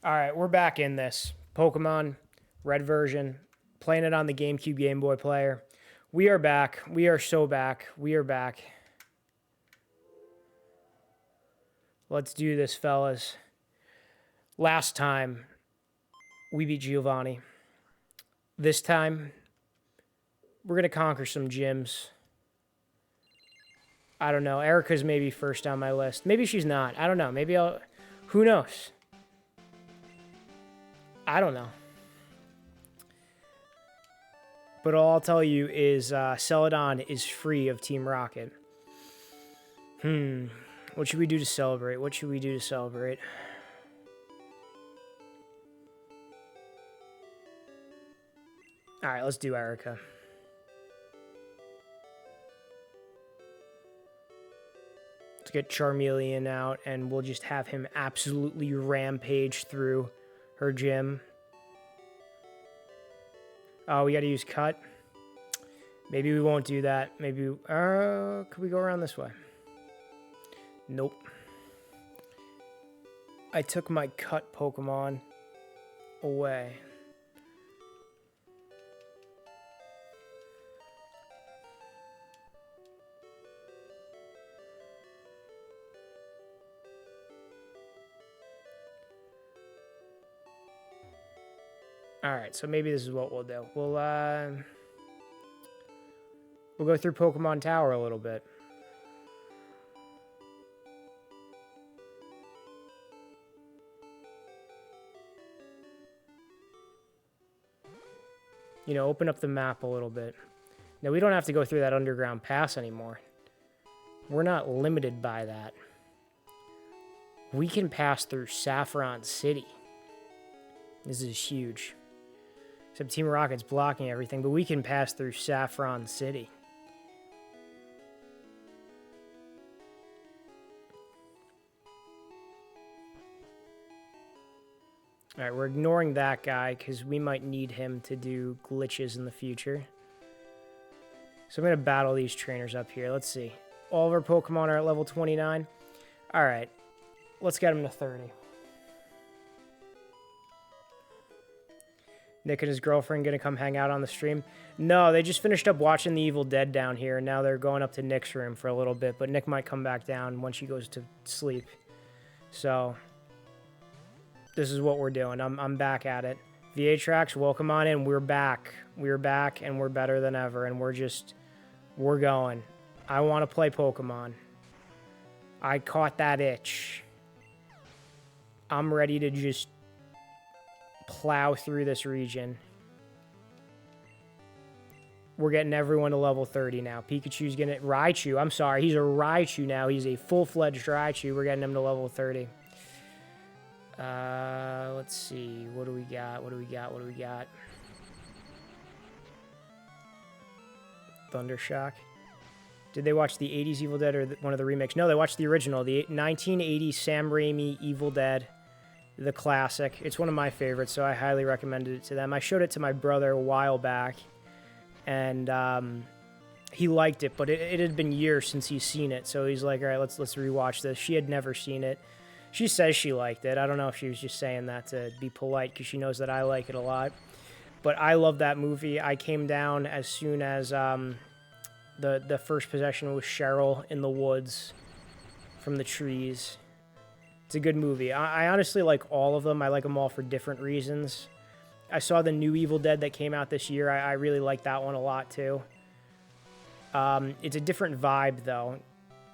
All right, we're back in this. Pokemon Red version, playing it on the GameCube Game Boy player. We are back. We are so back. We are back. Let's do this, fellas. Last time, we beat Giovanni. This time, we're going to conquer some gyms. I don't know. Erica's maybe first on my list. Maybe she's not. I don't know. Maybe I'll... Who knows? I don't know. But all I'll tell you is Celadon is free of Team Rocket. What should we do to celebrate? What should we do to celebrate? Alright, let's do Erica. Let's get Charmeleon out, and we'll just have him absolutely rampage through her gym. Oh, we gotta use Cut. Maybe we won't do that. Maybe... could we go around this way? Nope. I took my Cut Pokemon away. Alright, so maybe this is what we'll do. We'll go through Pokemon Tower a little bit. You know, open up the map a little bit. Now, we don't have to go through that underground pass anymore. We're not limited by that. We can pass through Saffron City. This is huge. Except Team Rocket's blocking everything, but we can pass through Saffron City. Alright, we're ignoring that guy because we might need him to do glitches in the future. So I'm going to battle these trainers up here. Let's see. All of our Pokemon are at level 29. Alright, let's get them to 30. Nick and his girlfriend gonna come hang out on the stream? No, they just finished up watching The Evil Dead down here, and now they're going up to Nick's room for a little bit, but Nick might come back down when she goes to sleep. So, this is what we're doing. I'm back at it. VA-Trax, welcome on in. We're back. We're back, and we're better than ever, and we're going. I want to play Pokemon. I caught that itch. I'm ready to just plow through this region. We're getting everyone to level 30 now. Pikachu's gonna... Raichu, I'm sorry. He's a Raichu now. He's a full-fledged Raichu. We're getting him to level 30. Let's see. What do we got? What do we got? What do we got? Thundershock. Did they watch the 80s Evil Dead or one of the remakes? No, they watched the original. The 1980 Sam Raimi Evil Dead. The classic. It's one of my favorites, so I highly recommended it to them. I showed it to my brother a while back, and he liked it, but it had been years since he's seen it, so he's like, all right, let's rewatch this. She had never seen it. She says she liked it. I don't know if she was just saying that to be polite, because she knows that I like it a lot. But I love that movie. I came down as soon as the first possession was Cheryl in the woods from the trees. It's a good movie. I honestly like all of them. I like them all for different reasons. I saw the new Evil Dead that came out this year. I really like that one a lot, too. It's a different vibe, though.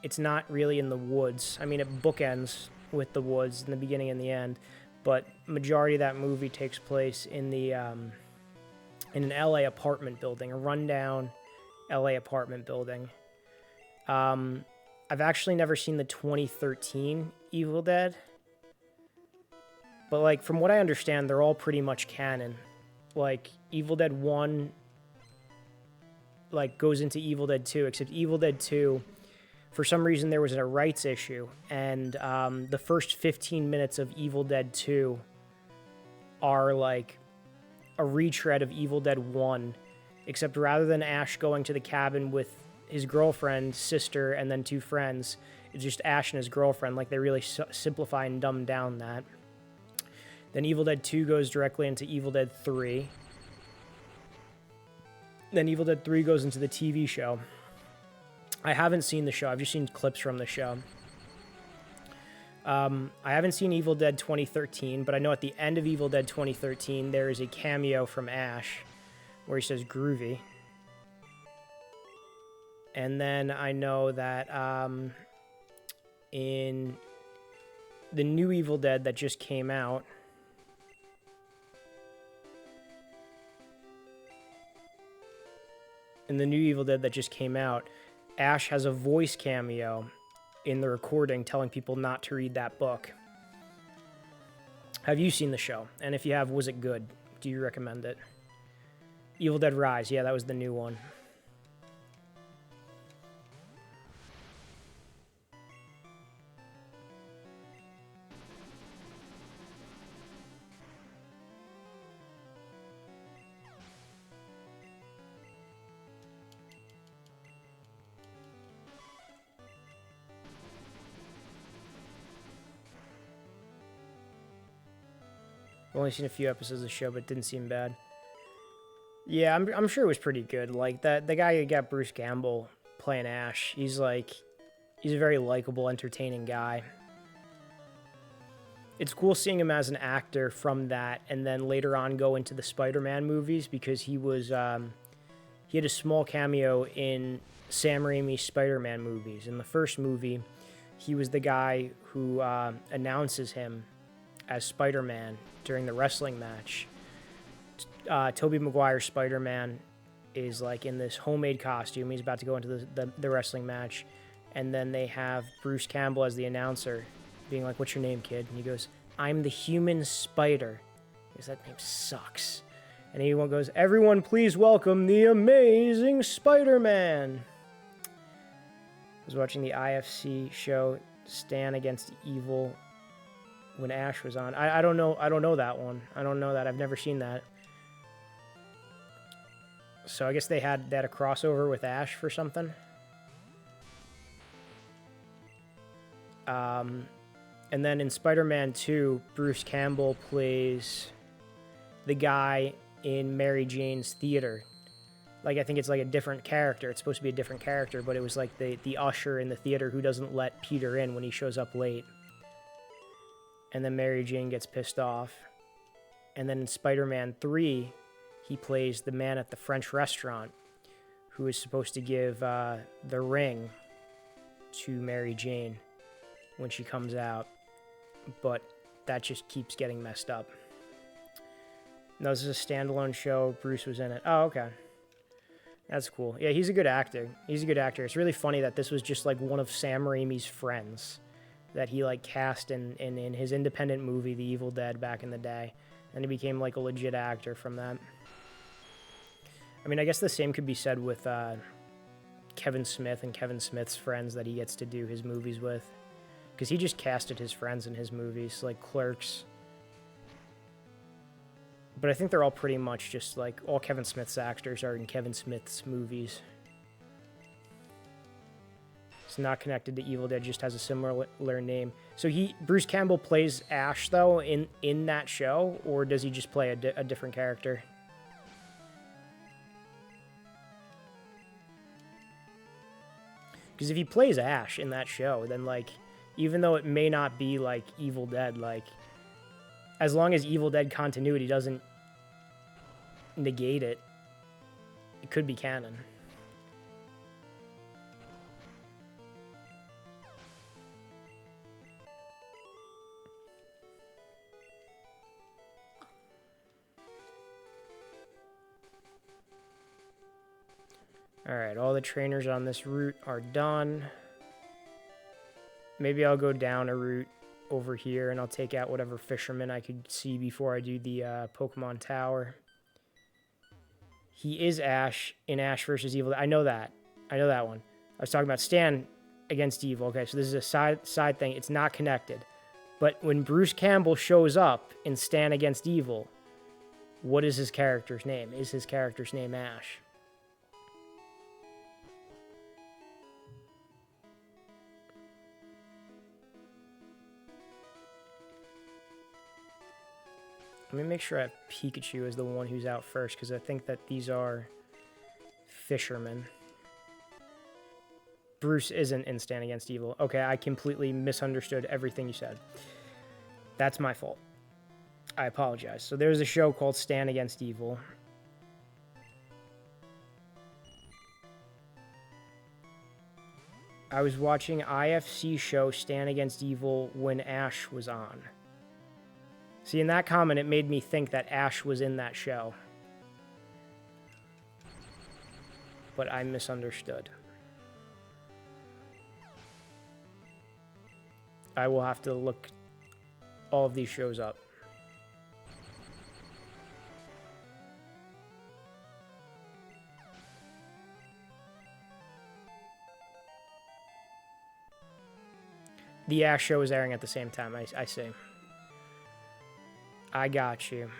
It's not really in the woods. I mean, it bookends with the woods in the beginning and the end, but majority of that movie takes place in the in an LA apartment building, a rundown LA apartment building. I've actually never seen the 2013 Evil Dead. But, like, from what I understand, they're all pretty much canon. Like, Evil Dead 1, like, goes into Evil Dead 2, except Evil Dead 2, for some reason there was a rights issue, and the first 15 minutes of Evil Dead 2 are, like, a retread of Evil Dead 1, except rather than Ash going to the cabin with his girlfriend, sister, and then 2 friends, it's just Ash and his girlfriend. Like, they really simplify and dumb down that. Then Evil Dead 2 goes directly into Evil Dead 3. Then Evil Dead 3 goes into the TV show. I haven't seen the show. I've just seen clips from the show. I haven't seen Evil Dead 2013, but I know at the end of Evil Dead 2013, there is a cameo from Ash where he says groovy. And then I know that in the new Evil Dead that just came out, Ash has a voice cameo in the recording telling people not to read that book. Have you seen the show? And if you have, was it good? Do you recommend it? Evil Dead Rise. Yeah, that was the new one. I've only seen a few episodes of the show, but it didn't seem bad. Yeah, I'm sure it was pretty good. Like, the guy who got Bruce Campbell playing Ash, he's a very likable, entertaining guy. It's cool seeing him as an actor from that, and then later on go into the Spider-Man movies, because he had a small cameo in Sam Raimi's Spider-Man movies. In the first movie, he was the guy who announces him as Spider-Man during the wrestling match. Tobey Maguire's Spider-Man is like in this homemade costume. He's about to go into the wrestling match, and then they have Bruce Campbell as the announcer being like, "What's your name, kid?" And he goes, "I'm the Human Spider." Because that name sucks. And everyone goes, "Everyone please welcome the Amazing Spider-Man." I was watching the IFC show Stan Against Evil when Ash was on. I don't know that one. I don't know that. I've never seen that. So I guess they had a crossover with Ash for something. And then in Spider-Man 2, Bruce Campbell plays the guy in Mary Jane's theater. Like, I think it's like a different character. It's supposed to be a different character, but it was like the usher in the theater who doesn't let Peter in when he shows up late. And then Mary Jane gets pissed off. And then in Spider-Man 3, he plays the man at the French restaurant who is supposed to give the ring to Mary Jane when she comes out. But that just keeps getting messed up. No, this is a standalone show. Bruce was in it. Oh, okay. That's cool. Yeah, he's a good actor. It's really funny that this was just like one of Sam Raimi's friends that he like cast in his independent movie, The Evil Dead, back in the day. And he became like a legit actor from that. I mean, I guess the same could be said with Kevin Smith and Kevin Smith's friends that he gets to do his movies with. Because he just casted his friends in his movies, like Clerks. But I think they're all pretty much just like, all Kevin Smith's actors are in Kevin Smith's movies. It's not connected to Evil Dead, just has a similar name. So Bruce Campbell plays Ash, though, in that show? Or does he just play a different character? Because if he plays Ash in that show, then, like, even though it may not be, like, Evil Dead, like, as long as Evil Dead continuity doesn't negate it, it could be canon. Alright, all the trainers on this route are done. Maybe I'll go down a route over here and I'll take out whatever fisherman I could see before I do the Pokemon Tower. He is Ash in Ash vs. Evil. I know that. I know that one. I was talking about Stan Against Evil. Okay, so this is a side thing. It's not connected. But when Bruce Campbell shows up in Stan Against Evil, what is his character's name? Is his character's name Ash? Let me make sure I have Pikachu as the one who's out first, because I think that these are fishermen. Bruce isn't in Stand Against Evil. Okay, I completely misunderstood everything you said. That's my fault. I apologize. So there's a show called Stand Against Evil. I was watching IFC show Stand Against Evil when Ash was on. See, in that comment, it made me think that Ash was in that show. But I misunderstood. I will have to look all of these shows up. The Ash show is airing at the same time, I see. I got you.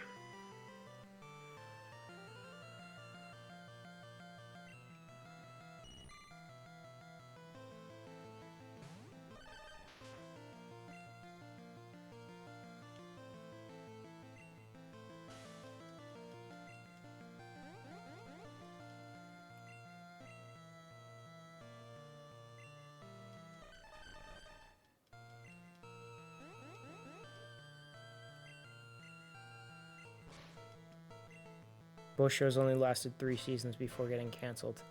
Both shows only lasted 3 seasons before getting canceled.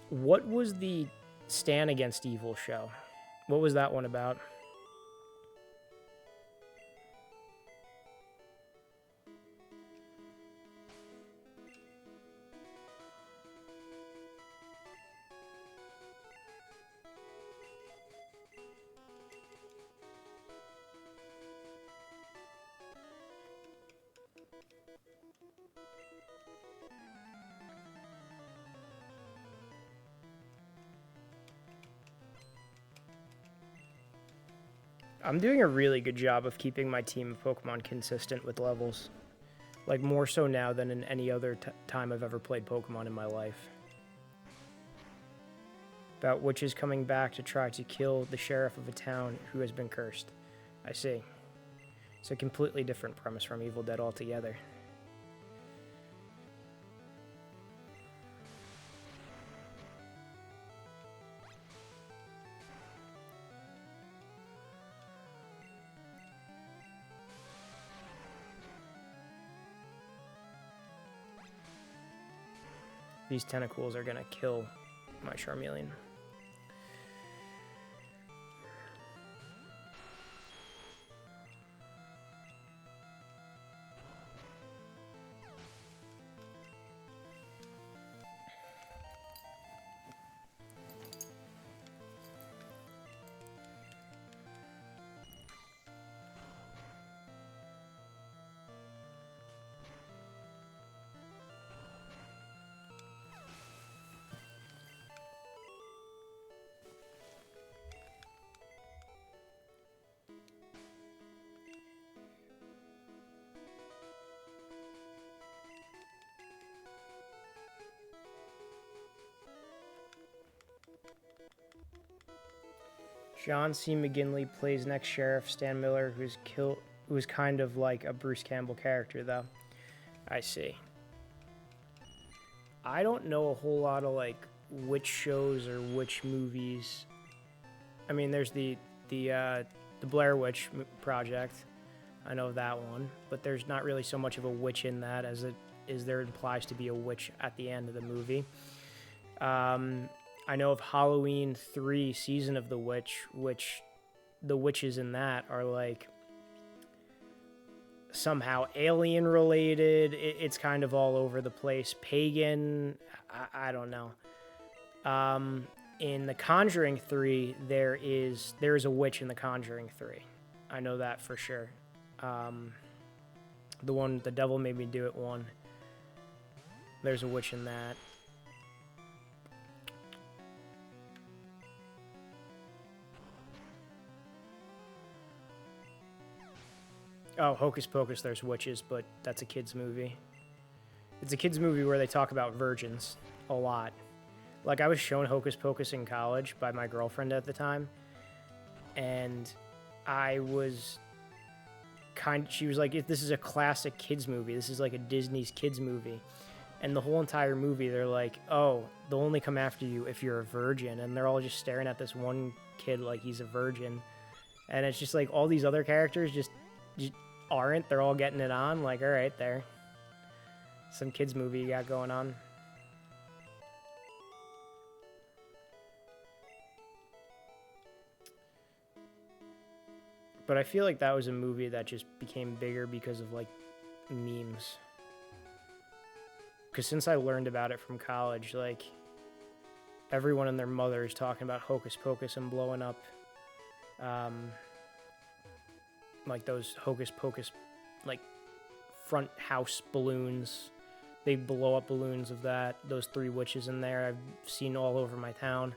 What was the Stand Against Evil show? What was that one about? I'm doing a really good job of keeping my team of Pokemon consistent with levels. Like, more so now than in any other time I've ever played Pokemon in my life. About witches coming back to try to kill the sheriff of a town who has been cursed. I see. It's a completely different premise from Evil Dead altogether. These tentacles are gonna kill my Charmeleon. John C. McGinley plays next sheriff Stan Miller, who's kind of like a Bruce Campbell character, though. I see. I don't know a whole lot of like which shows or which movies. I mean, there's the Blair Witch Project. I know that one, but there's not really so much of a witch in that as there implies to be a witch at the end of the movie. I know of Halloween 3 Season of the Witch, which the witches in that are like somehow alien related. It's kind of all over the place. Pagan, I don't know. In The Conjuring 3, there is a witch in The Conjuring 3. I know that for sure. The one, The Devil Made Me Do It one. There's a witch in that. Oh, Hocus Pocus, there's witches, but that's a kid's movie. It's a kid's movie where they talk about virgins a lot. Like, I was shown Hocus Pocus in college by my girlfriend at the time, and I was she was like, if this is a classic kids movie, this is like a Disney's kids movie. And the whole entire movie, they're like, oh, they'll only come after you if you're a virgin. And they're all just staring at this one kid like he's a virgin. And it's just like all these other characters just aren't. They're all getting it on. Like, all right, there. Some kids movie you got going on. But I feel like that was a movie that just became bigger because of, like, memes. Because since I learned about it from college, like, everyone and their mother is talking about Hocus Pocus and blowing up, like, those Hocus Pocus, like, front house balloons. They blow up balloons of that. Those 3 witches in there I've seen all over my town.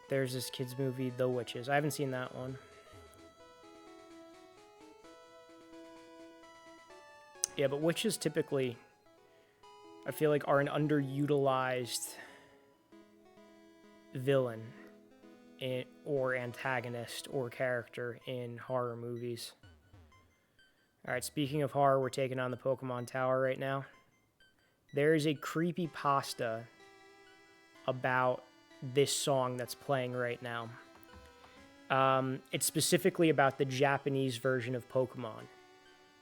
There's this kid's movie, The Witches. I haven't seen that one. Yeah, but witches typically, I feel like, are an underutilized villain or antagonist or character in horror movies. All right, speaking of horror, we're taking on the Pokemon Tower right now. There is a creepypasta about this song that's playing right now. It's specifically about the Japanese version of Pokemon.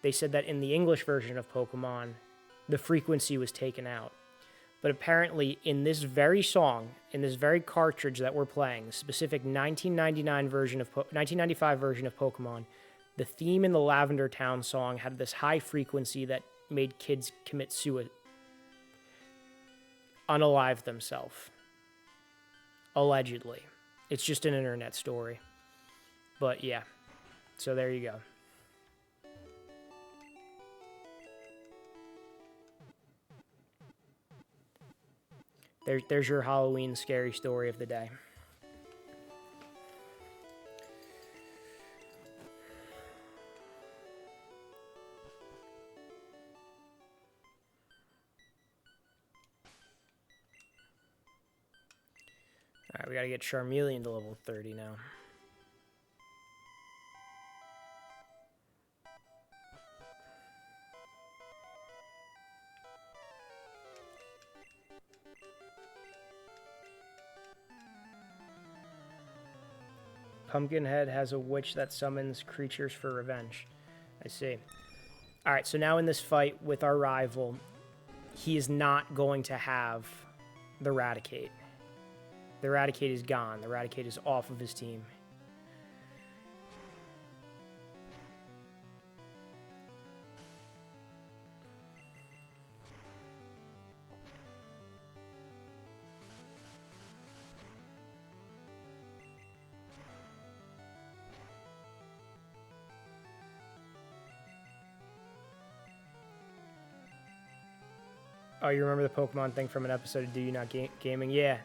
They said that in the English version of Pokemon, the frequency was taken out. But apparently, in this very song, in this very cartridge that we're playing, the specific 1995 version of Pokemon, the theme in the Lavender Town song had this high frequency that made kids commit suicide, unalive themselves. Allegedly. It's just an internet story. But yeah, so there you go. There's your Halloween scary story of the day. Alright, we gotta get Charmeleon to level 30 now. Pumpkinhead has a witch that summons creatures for revenge. I see. Alright, so now in this fight with our rival, he is not going to have the Raticate. The Raticate is gone. The Raticate is off of his team. Oh, you remember the Pokemon thing from an episode of Do You Not Gaming? Yeah.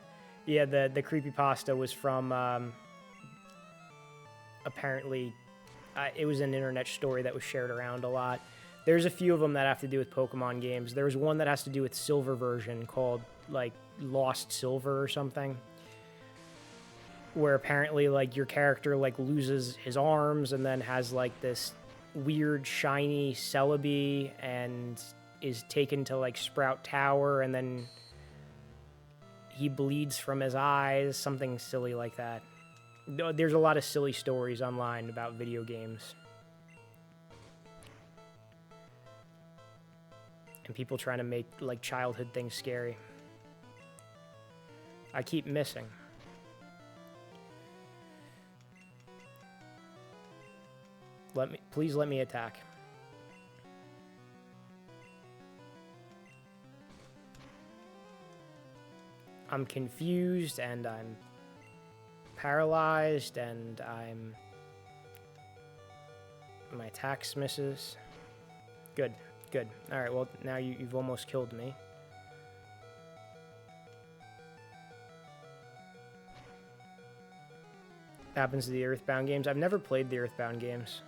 Yeah, the creepypasta was from, apparently, it was an internet story that was shared around a lot. There's a few of them that have to do with Pokemon games. There's one that has to do with Silver version called, like, Lost Silver or something. Where apparently, like, your character, like, loses his arms and then has, like, this weird, shiny Celebi and is taken to, like, Sprout Tower, and then he bleeds from his eyes, something silly like that. There's a lot of silly stories online about video games. And people trying to make, like, childhood things scary. I keep missing. Please let me attack. I'm confused, and I'm paralyzed, and my attacks misses. Good, good. All right, well, now you've almost killed me. Happens to the Earthbound games. I've never played the Earthbound games.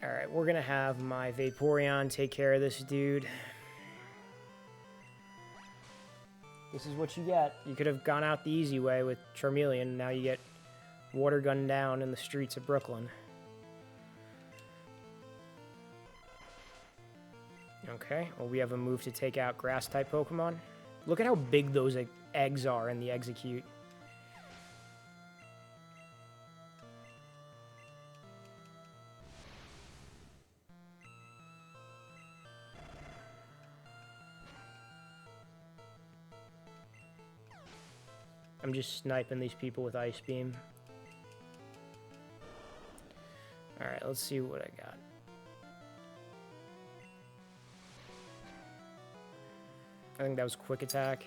All right, we're gonna have my Vaporeon take care of this dude. This is what you get. You could have gone out the easy way with Charmeleon. Now you get Water gun down in the streets of Brooklyn. Okay, well, we have a move to take out grass-type Pokemon. Look at how big those eggs are in the Execute. I'm just sniping these people with Ice Beam. Alright, let's see what I got. I think that was Quick Attack.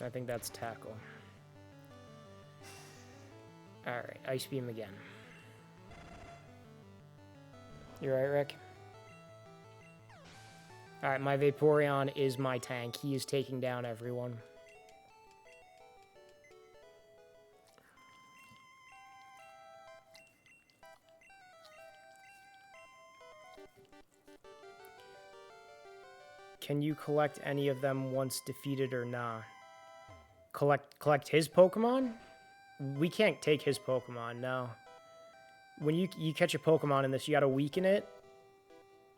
I think that's Tackle. Alright, Ice Beam again. You right, Rick? Alright, my Vaporeon is my tank. He is taking down everyone. Can you collect any of them once defeated or nah? Collect his Pokemon? We can't take his Pokemon, no. When you catch a Pokemon in this, you gotta weaken it.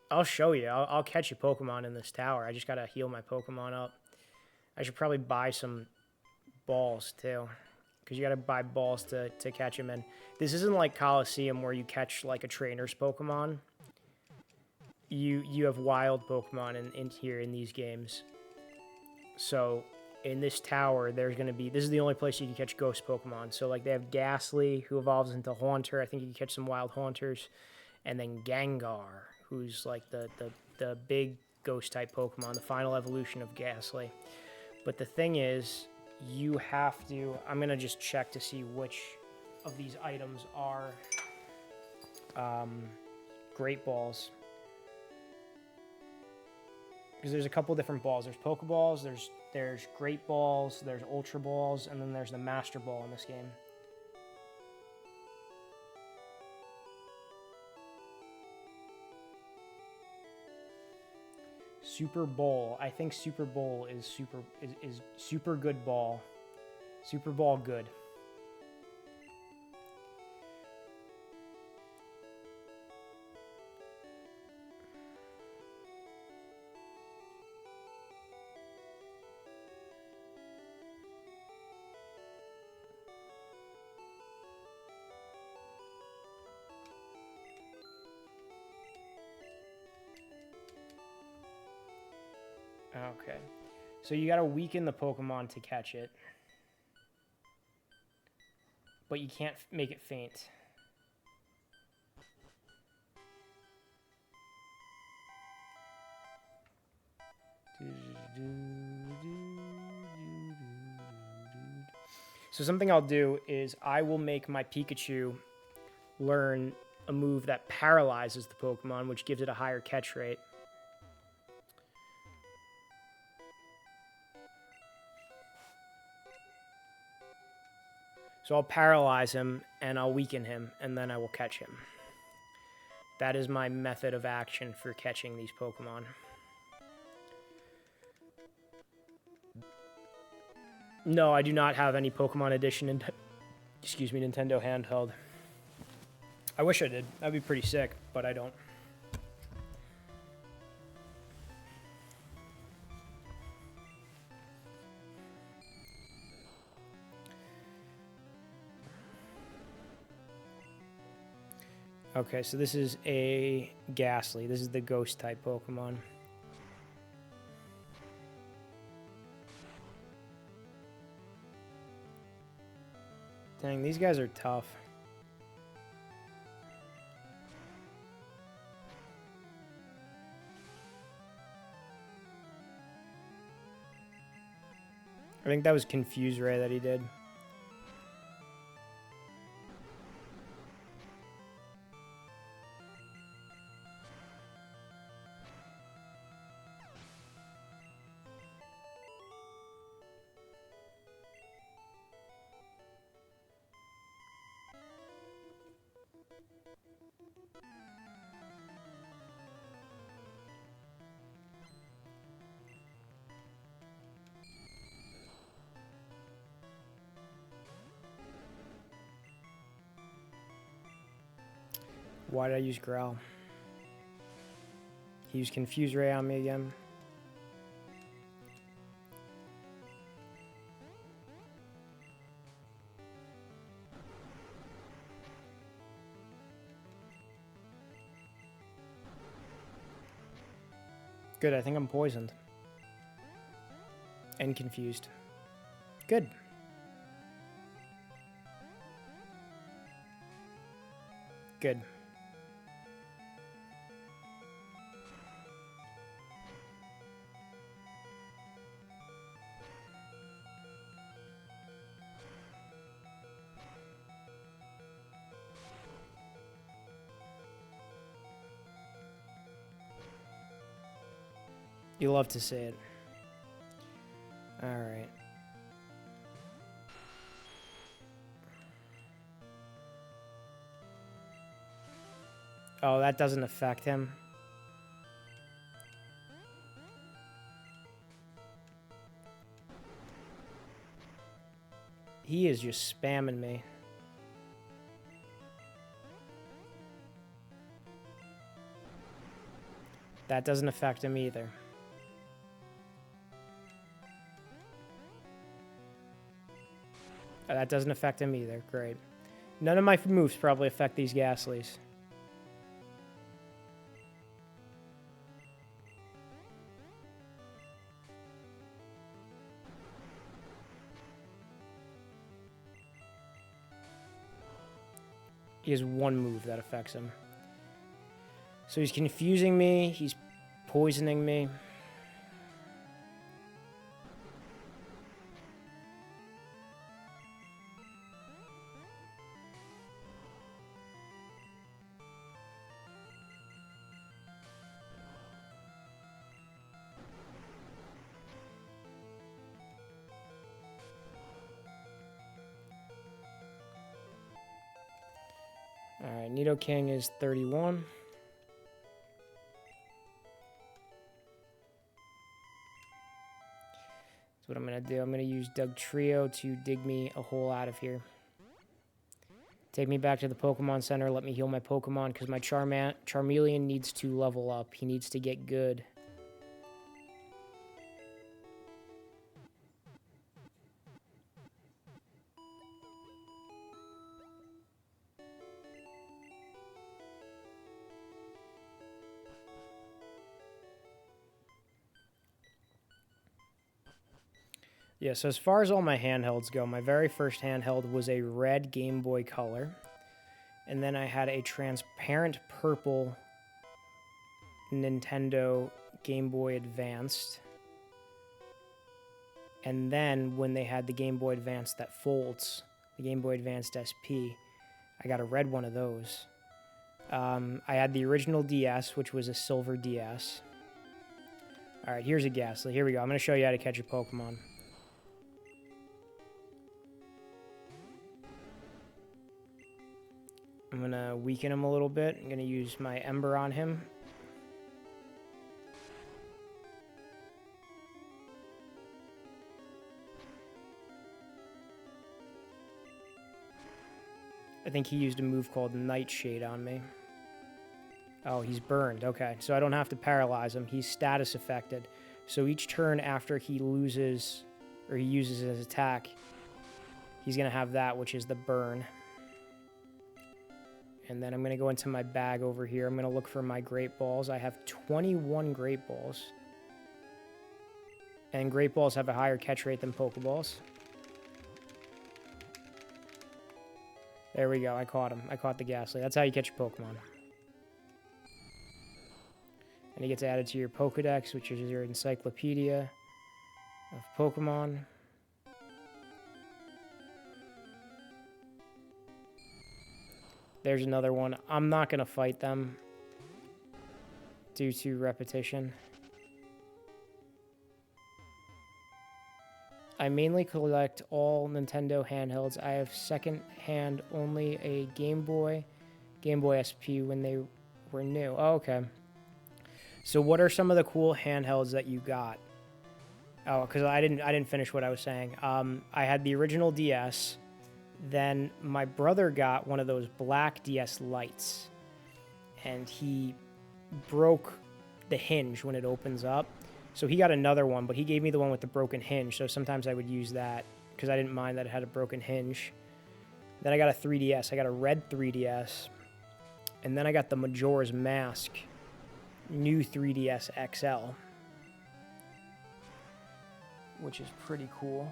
I'll show you. I'll catch a Pokemon in this tower. I just gotta heal my Pokemon up. I should probably buy some balls, too. Because you gotta buy balls to catch him in. This isn't like Coliseum where you catch, like, a trainer's Pokemon. You have wild Pokemon in here in these games. So, in this tower, there's going to be... This is the only place you can catch ghost Pokemon. So, like, they have Ghastly, who evolves into Haunter. I think you can catch some wild Haunters. And then Gengar, who's, like, the big ghost-type Pokemon, the final evolution of Ghastly. But the thing is, you have to... I'm going to just check to see which of these items are Great Balls. Because there's a couple different balls. There's Pokeballs, there's Great Balls, there's Ultra Balls, and then there's the Master Ball in this game. Super Bowl. I think Super Bowl is super good ball. Super Ball good. Okay, so you gotta weaken the Pokemon to catch it, but you can't make it faint. So something I'll do is I will make my Pikachu learn a move that paralyzes the Pokemon, which gives it a higher catch rate. So I'll paralyze him, and I'll weaken him, and then I will catch him. That is my method of action for catching these Pokemon. No, I do not have any Pokemon Edition in, Nintendo handheld. I wish I did. That'd be pretty sick, but I don't. Okay, so this is a Ghastly. This is the Ghost-type Pokemon. Dang, these guys are tough. I think that was Confuse Ray that he did. Why did I use Growl? He used Confuse Ray on me again. Good, I think I'm poisoned. And confused. Good. Good. You love to see it. All right. Oh, that doesn't affect him. He is just spamming me. That doesn't affect him either. That doesn't affect him either. Great. None of my moves probably affect these Ghastlies. He has one move that affects him. So he's confusing me. He's poisoning me. Alright, Nidoking is 31. That's what I'm going to do. I'm going to use Dugtrio to dig me a hole out of here. Take me back to the Pokemon Center. Let me heal my Pokemon because my Charmeleon needs to level up. He needs to get good. Yeah, so as far as all my handhelds go, my very first handheld was a red Game Boy Color. And then I had a transparent purple Nintendo Game Boy Advanced. And then when they had the Game Boy Advance that folds, the Game Boy Advanced SP, I got a red one of those. I had the original DS, which was a silver DS. All right, here's a Ghastly. Here we go. I'm going to show you how to catch a Pokemon. I'm going to weaken him a little bit. I'm going to use my Ember on him. I think he used a move called Nightshade on me. Oh, he's burned. Okay, so I don't have to paralyze him. He's status affected. So each turn after he loses, or he uses his attack, he's going to have that, which is the burn. And then I'm going to go into my bag over here. I'm going to look for my Great Balls. I have 21 Great Balls. And Great Balls have a higher catch rate than Pokeballs. There we go. I caught him. I caught the Ghastly. That's how you catch your Pokemon. And he gets added to your Pokedex, which is your encyclopedia of Pokemon. There's another one. I'm not going to fight them due to repetition. I mainly collect all Nintendo handhelds. I have second-hand only a Game Boy SP when they were new. Oh, okay. So what are some of the cool handhelds that you got? Oh, because I didn't finish what I was saying. I had the original DS. Then my brother got one of those black DS Lites. and he broke the hinge when it opens up. So he got another one, but he gave me the one with the broken hinge. So sometimes I would use that because I didn't mind that it had a broken hinge. Then I got a 3DS. I got a red 3DS. And then I got the Majora's Mask new 3DS XL, which is pretty cool.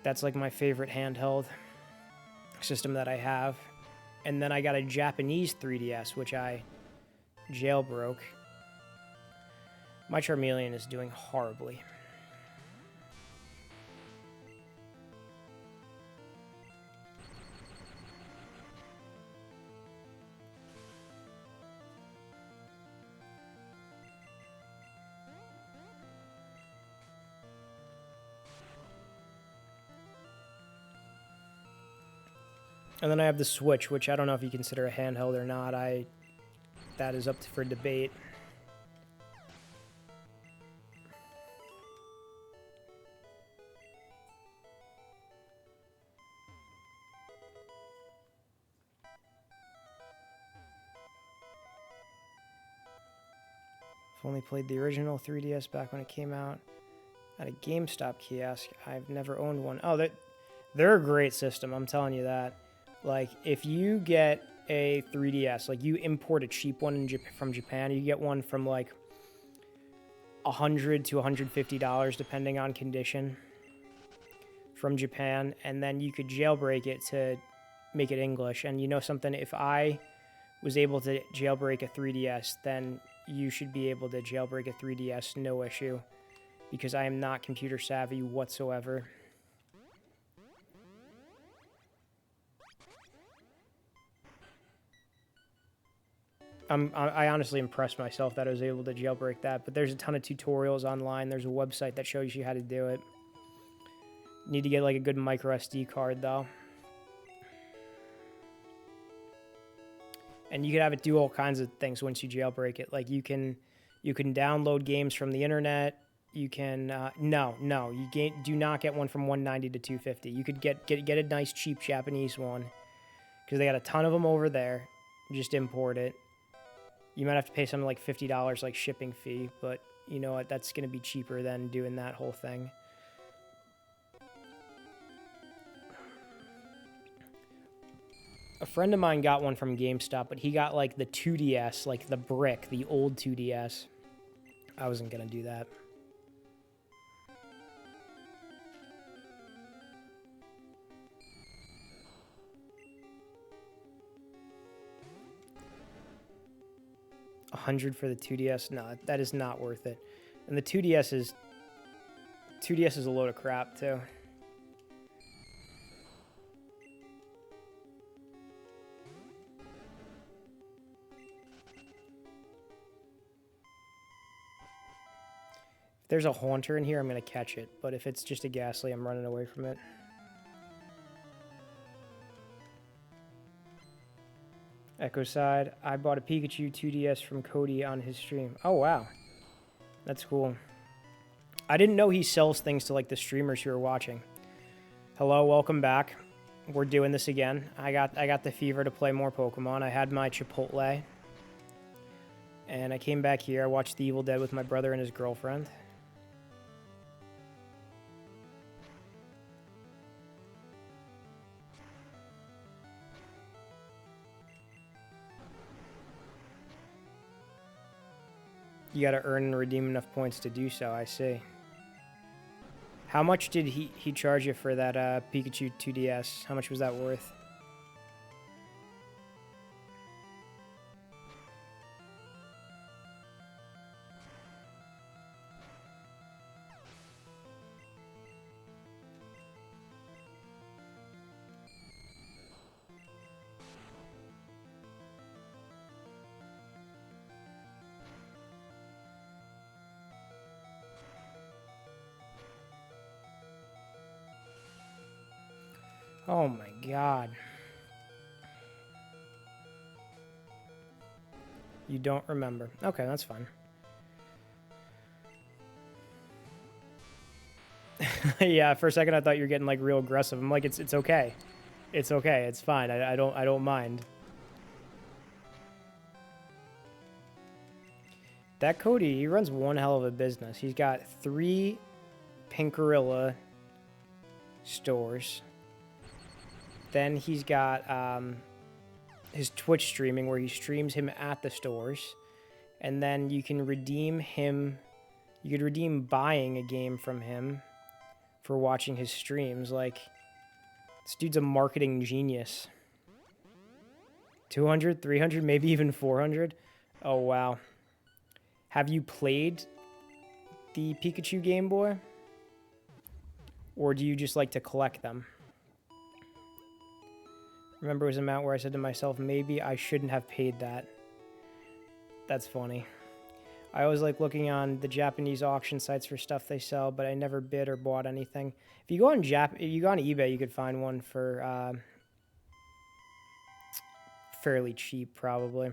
That's like my favorite handheld system that I have. And then I got a Japanese 3DS, which I jailbroke. My Charmeleon is doing horribly. And then I have the Switch, which I don't know if you consider a handheld or not. That is up for debate. I've only played the original 3DS back when it came out at a GameStop kiosk. I've never owned one. Oh, they're a great system, I'm telling you that. Like, if you get a 3DS, like you import a cheap one from Japan, you get one from like $100 to $150 depending on condition from Japan, and then you could jailbreak it to make it English. And you know something, if I was able to jailbreak a 3DS, then you should be able to jailbreak a 3DS no issue, because I am not computer savvy whatsoever. I honestly impressed myself that I was able to jailbreak that, but there's a ton of tutorials online. There's a website that shows you how to do it. You need to get like a good micro SD card though. And you can have it do all kinds of things once you jailbreak it. Like you can download games from the internet. You can do not get one from 190 to 250. You could get a nice cheap Japanese one because they got a ton of them over there. Just import it. You might have to pay something like $50 like shipping fee, but you know what? That's going to be cheaper than doing that whole thing. A friend of mine got one from GameStop, but he got like the 2DS, like the brick, the old 2DS. I wasn't going to do that. $100 for the 2DS? No, that is not worth it. And the 2DS is a load of crap too. If there's a Haunter in here, I'm going to catch it. But if it's just a Ghastly, I'm running away from it. Echo Side. I bought a Pikachu 2DS from Cody on his stream. Oh, wow. That's cool. I didn't know he sells things to, like, the streamers who are watching. Hello, welcome back. We're doing this again. I got the fever to play more Pokemon. I had my Chipotle. And I came back here. I watched The Evil Dead with my brother and his girlfriend. You gotta earn and redeem enough points to do so, I see. How much did he charge you for that Pikachu 2DS? How much was that worth? Oh my god. You don't remember. Okay, that's fine. Yeah, for a second I thought you were getting like real aggressive. I'm like, it's okay. It's okay. It's fine. I don't mind. That Cody, he runs one hell of a business. He's got 3 Pink Gorilla stores. Then he's got his Twitch streaming where he streams him at the stores. And then you can redeem him. You could redeem buying a game from him for watching his streams. Like, this dude's a marketing genius. 200, 300, maybe even 400. Oh, wow. Have you played the Pikachu Game Boy? Or do you just like to collect them? Remember, it was an amount where I said to myself, maybe I shouldn't have paid that. That's funny. I always like looking on the Japanese auction sites for stuff they sell, but I never bid or bought anything. If you go on eBay, you could find one for fairly cheap, probably.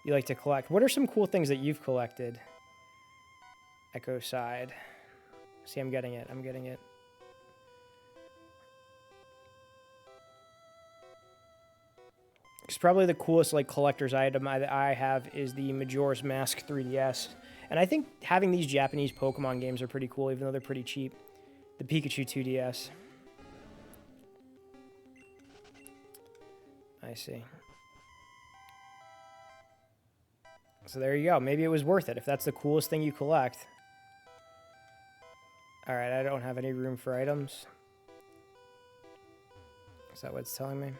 You like to collect. What are some cool things that you've collected? Echo Side. See, I'm getting it. I'm getting it. It's probably the coolest like collector's item I have is the Majora's Mask 3DS. And I think having these Japanese Pokemon games are pretty cool, even though they're pretty cheap. The Pikachu 2DS. I see. So there you go. Maybe it was worth it if that's the coolest thing you collect. Alright, I don't have any room for items. Is that what it's telling me?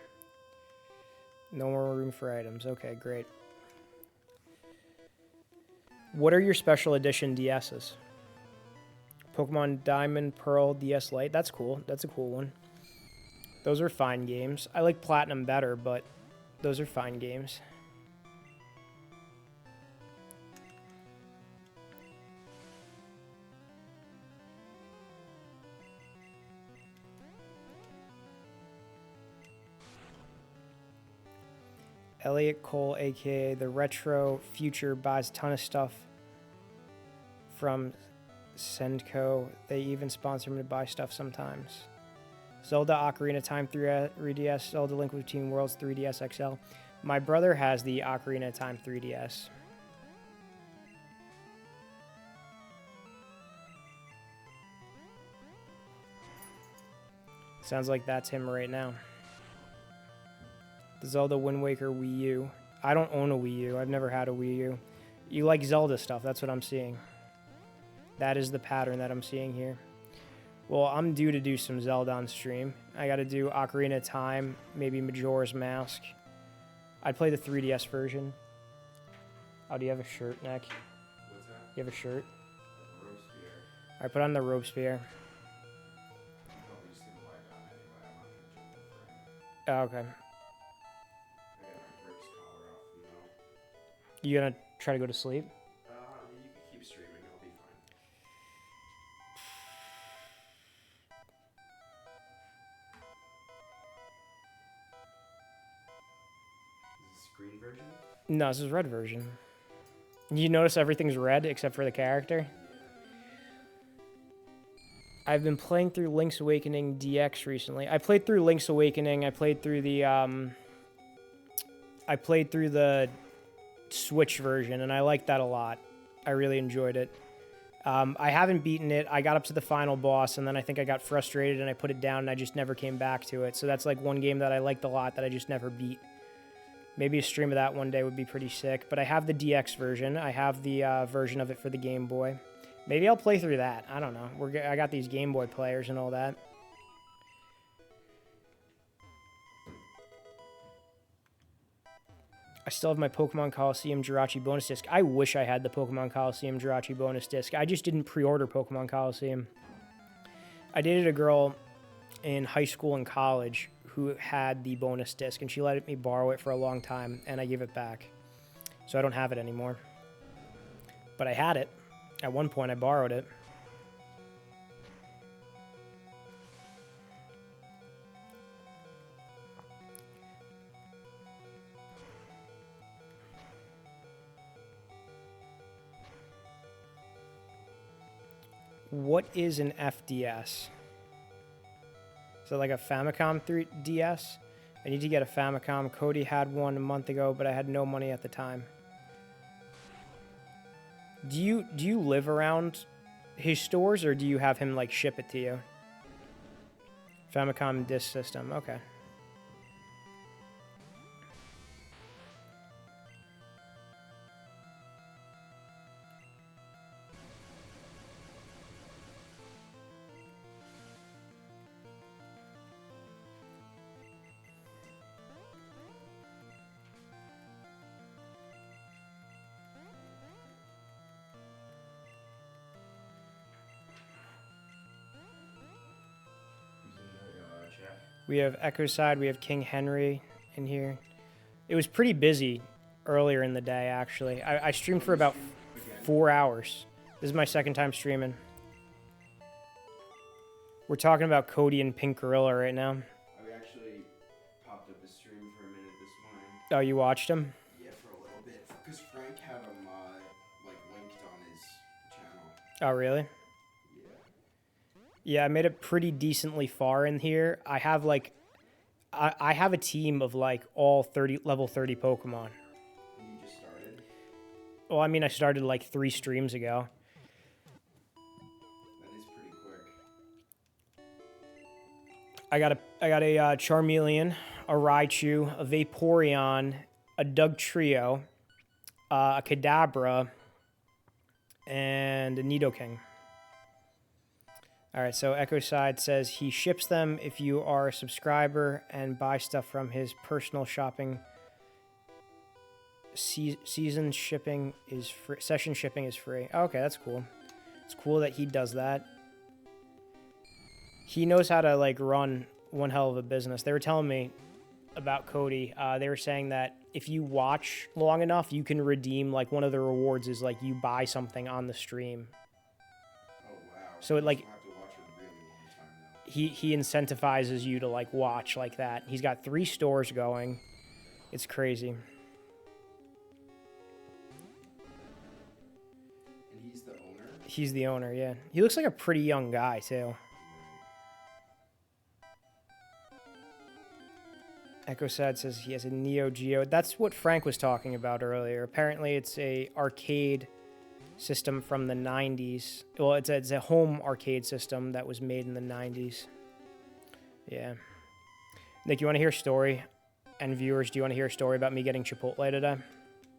No more room for items. Okay, great. What are your special edition DSs? Pokemon Diamond, Pearl, DS Lite. That's cool. That's a cool one. Those are fine games. I like Platinum better, but those are fine games. Elliot Cole, aka the Retro Future, buys a ton of stuff from Sendco. They even sponsor him to buy stuff sometimes. Zelda Ocarina of Time 3DS, Zelda Link Between Worlds 3DS XL. My brother has the Ocarina of Time 3DS. Sounds like that's him right now. The Zelda Wind Waker Wii U. I don't own a Wii U. I've never had a Wii U. You like Zelda stuff. That's what I'm seeing. That is the pattern that I'm seeing here. Well, I'm due to do some Zelda on stream. I got to do Ocarina of Time, maybe Majora's Mask. I'd play the 3DS version. Oh, do you have a shirt, Nick? What's that? You have a shirt? Robespierre. All right, put on the Robespierre. Probably just gonna lie down anyway. I'm not gonna jump in frame. Oh, okay. I got my Rick's collar off now. You gonna try to go to sleep? You can keep streaming. I'll be fine. Is this green version? No, this is red version. You notice everything's red except for the character? I've been playing through Link's Awakening DX recently. I played through Link's Awakening. I played through the Switch version, and I liked that a lot. I really enjoyed it. I haven't beaten it. I got up to the final boss, and then I think I got frustrated, and I put it down, and I just never came back to it. So that's like one game that I liked a lot that I just never beat. Maybe a stream of that one day would be pretty sick. But I have the DX version. I have the version of it for the Game Boy. Maybe I'll play through that. I don't know. I got these Game Boy players and all that. I still have my Pokemon Coliseum Jirachi bonus disc. I wish I had the Pokemon Coliseum Jirachi bonus disc. I just didn't pre-order Pokemon Coliseum. I dated a girl in high school and college who had the bonus disc, and she let me borrow it for a long time, and I gave it back. So I don't have it anymore. But I had it. At one point, I borrowed it. What is an FDS? So like a Famicom 3DS? I need to get a Famicom. Cody had one a month ago, but I had no money at the time. Do you live around his stores, or do you have him like ship it to you? Famicom Disk System. Okay. Who's in the chat? We have Echo Side. We have King Henry in here. It was pretty busy earlier in the day, actually. I streamed for about Again. 4 hours. This is my second time streaming. We're talking about Cody and Pink Gorilla right now. I actually popped up a stream for a minute this morning. Oh, you watched him? Yeah, for a little bit. Because Frank had him, like, linked on his channel. Oh, really? Yeah. Yeah, I made it pretty decently far in here. I have like, I have a team of like all level 30 Pokemon. And you just started? Well, I mean, I started like 3 streams ago. That is pretty quick. I got a Charmeleon, a Raichu, a Vaporeon, a Dugtrio, a Kadabra, and a Nidoking. All right, so Echo Side says he ships them if you are a subscriber and buy stuff from his personal shopping. Season shipping is free. Session shipping is free. Okay, that's cool. It's cool that he does that. He knows how to like run one hell of a business. They were telling me about Cody. They were saying that if you watch long enough, you can redeem like one of the rewards is like you buy something on the stream. Oh, wow. So it, like- You'll have to watch a really long time now. He incentivizes you to like watch like that. He's got 3 stores going. It's crazy. And he's the owner? He's the owner, yeah. He looks like a pretty young guy too. Echo Sad says he has a Neo Geo. That's what Frank was talking about earlier. Apparently, it's a arcade system from the 90s. Well, it's a home arcade system that was made in the 90s. Yeah. Nick, you want to hear a story? And viewers, do you want to hear a story about me getting Chipotle today?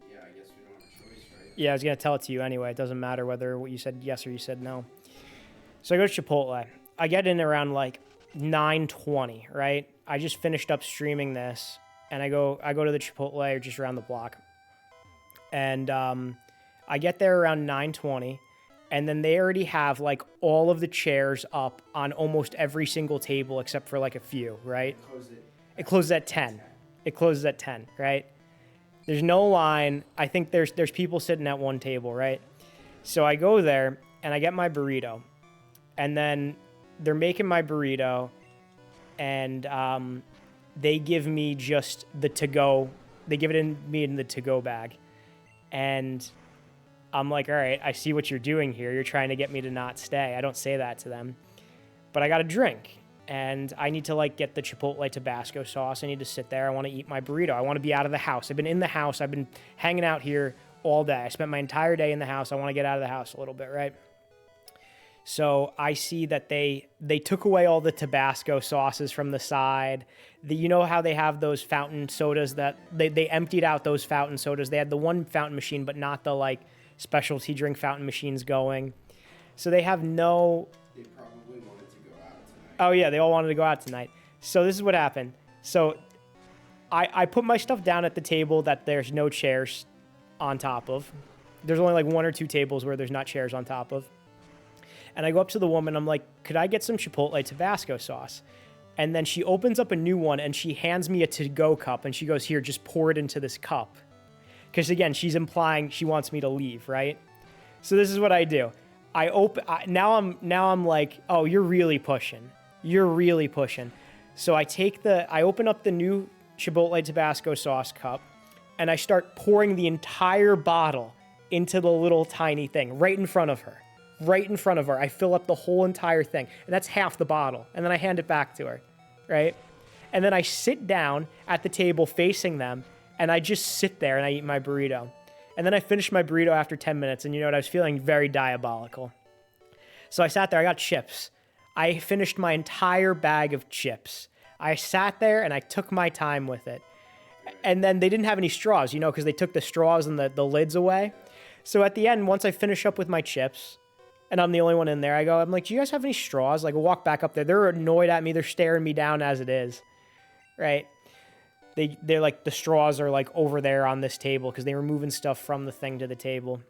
Yeah, I guess we don't have a choice, right? Yeah, I was going to tell it to you anyway. It doesn't matter whether what you said yes or you said no. So I go to Chipotle. I get in around like 9:20, right? I just finished up streaming this, and I go to the Chipotle just around the block. And I get there around 9:20, and then they already have like all of the chairs up on almost every single table except for like a few, right? Close it. It closes at 10. It closes at 10, right? There's no line. I think there's people sitting at one table, right? So I go there and I get my burrito, and then they're making my burrito, and they give me just the to-go. They give it in me in the to-go bag, and I'm like, all right, I see what you're doing here. You're trying to get me to not stay. I don't say that to them, but I got a drink, and I need to like get the Chipotle Tabasco sauce. I need to sit there. I want to eat my burrito. I want to be out of the house. I've been in the house. I've been hanging out here all day. I spent my entire day in the house. I want to get out of the house a little bit, right? So I see that they took away all the Tabasco sauces from the side. You know how they have those fountain sodas that they emptied out those fountain sodas. They had the one fountain machine, but not the like specialty drink fountain machines going. So they have no. They probably wanted to go out tonight. Oh yeah, they all wanted to go out tonight. So this is what happened. So I put my stuff down at the table that there's no chairs on top of. There's only like 1 or 2 tables where there's not chairs on top of. And I go up to the woman, I'm like, could I get some Chipotle Tabasco sauce? And then she opens up a new one and she hands me a to-go cup and she goes, here, just pour it into this cup. Because again, she's implying she wants me to leave, right? So this is what I do. Now I'm like, oh, you're really pushing. You're really pushing. So I open up the new Chipotle Tabasco sauce cup and I start pouring the entire bottle into the little tiny thing right in front of her. Right in front of her. I fill up the whole entire thing. And that's half the bottle. And then I hand it back to her, right? And then I sit down at the table facing them, and I just sit there and I eat my burrito. And then I finished my burrito after 10 minutes, and you know what? I was feeling very diabolical. So I sat there, I got chips. I finished my entire bag of chips. I sat there and I took my time with it. And then they didn't have any straws, you know, because they took the straws and the lids away. So at the end, once I finish up with my chips, and I'm the only one in there, I'm like, do you guys have any straws? Like, I walk back up there. They're annoyed at me. They're staring me down as it is, right? They're like, the straws are like over there on this table because they were moving stuff from the thing to the table.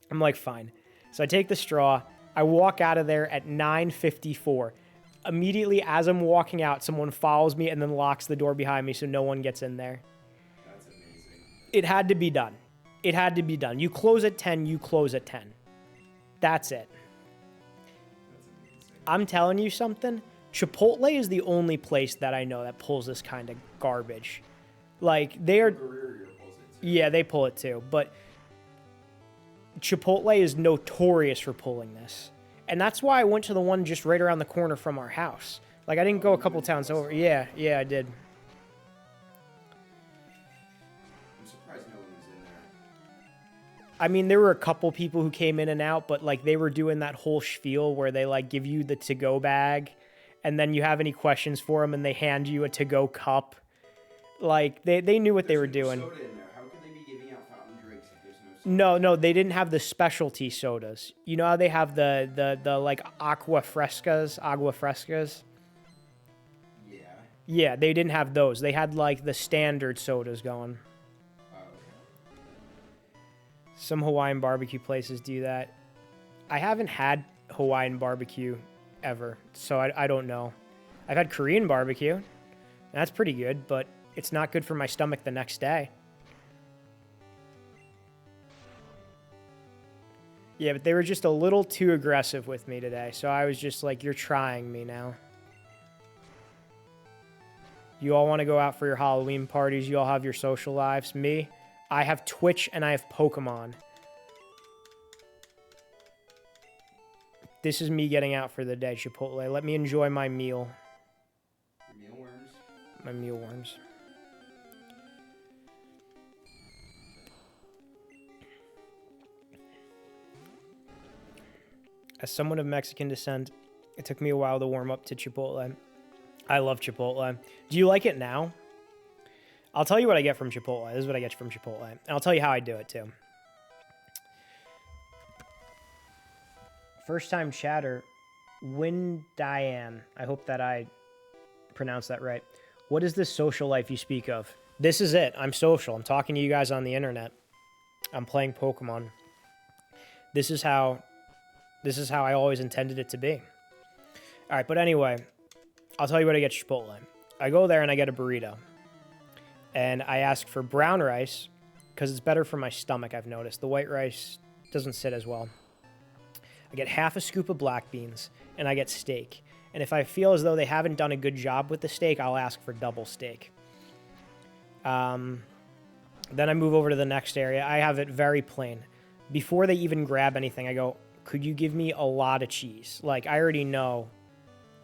I'm like, fine. So I take the straw. I walk out of there at 9:54. Immediately as I'm walking out, someone follows me and then locks the door behind me so no one gets in there. That's amazing. It had to be done. It had to be done. You close at 10, you close at 10. That's it. That's amazing. I'm telling you something. Chipotle is the only place that I know that pulls this kind of garbage. Like, they are... Barrier pulls it too. Yeah, they pull it too. But Chipotle is notorious for pulling this. And that's why I went to the one just right around the corner from our house. Like, I didn't go a couple towns over. Yeah, I did. I'm surprised no one was in there. I mean, there were a couple people who came in and out, but, like, they were doing that whole spiel where they, like, give you the to-go bag, and then you have any questions for them, and they hand you a to-go cup. Like, they knew what they were doing. Soda in there. How could they be giving out fountain drinks if there's no soda? No, they didn't have the specialty sodas. You know how they have the like agua frescas? Yeah. Yeah, they didn't have those. They had like the standard sodas going. Oh, okay. Some Hawaiian barbecue places do that. I haven't had Hawaiian barbecue ever, so I don't know. I've had Korean barbecue. That's pretty good, but it's not good for my stomach the next day. Yeah, but they were just a little too aggressive with me today, so I was just like, you're trying me now. You all want to go out for your Halloween parties. You all have your social lives. Me, I have Twitch and I have Pokemon. This is me getting out for the day, Chipotle. Let me enjoy my meal. Your mealworms? My mealworms. As someone of Mexican descent, it took me a while to warm up to Chipotle. I love Chipotle. Do you like it now? I'll tell you what I get from Chipotle. This is what I get from Chipotle. And I'll tell you how I do it, too. First time chatter, Win Diane. I hope that I pronounced that right. What is this social life you speak of? This is it. I'm social. I'm talking to you guys on the internet. I'm playing Pokemon. This is how I always intended it to be. All right, but anyway, I'll tell you what I get at Chipotle. I go there and I get a burrito. And I ask for brown rice because it's better for my stomach, I've noticed. The white rice doesn't sit as well. I get half a scoop of black beans and I get steak. And if I feel as though they haven't done a good job with the steak, I'll ask for double steak. Then I move over to the next area. I have it very plain. Before they even grab anything, I go, could you give me a lot of cheese? Like, I already know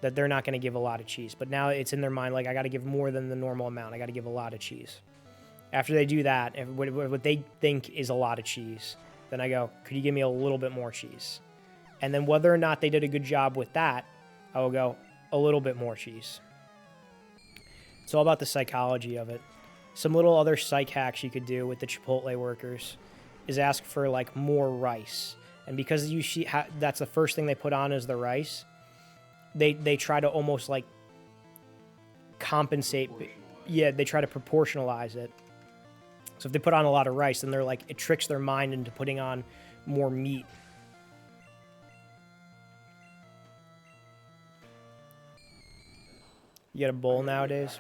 that they're not going to give a lot of cheese, but now it's in their mind, like, I got to give more than the normal amount. I got to give a lot of cheese. After they do that, what they think is a lot of cheese, then I go, could you give me a little bit more cheese? And then whether or not they did a good job with that, I will go, a little bit more cheese. It's all about the psychology of it. Some little other psych hacks you could do with the Chipotle workers is ask for, like, more rice. And because you see that's the first thing they put on is the rice, they try to almost like compensate. Yeah, they try to proportionalize it. So if they put on a lot of rice, then they're like, it tricks their mind into putting on more meat. You get a bowl nowadays.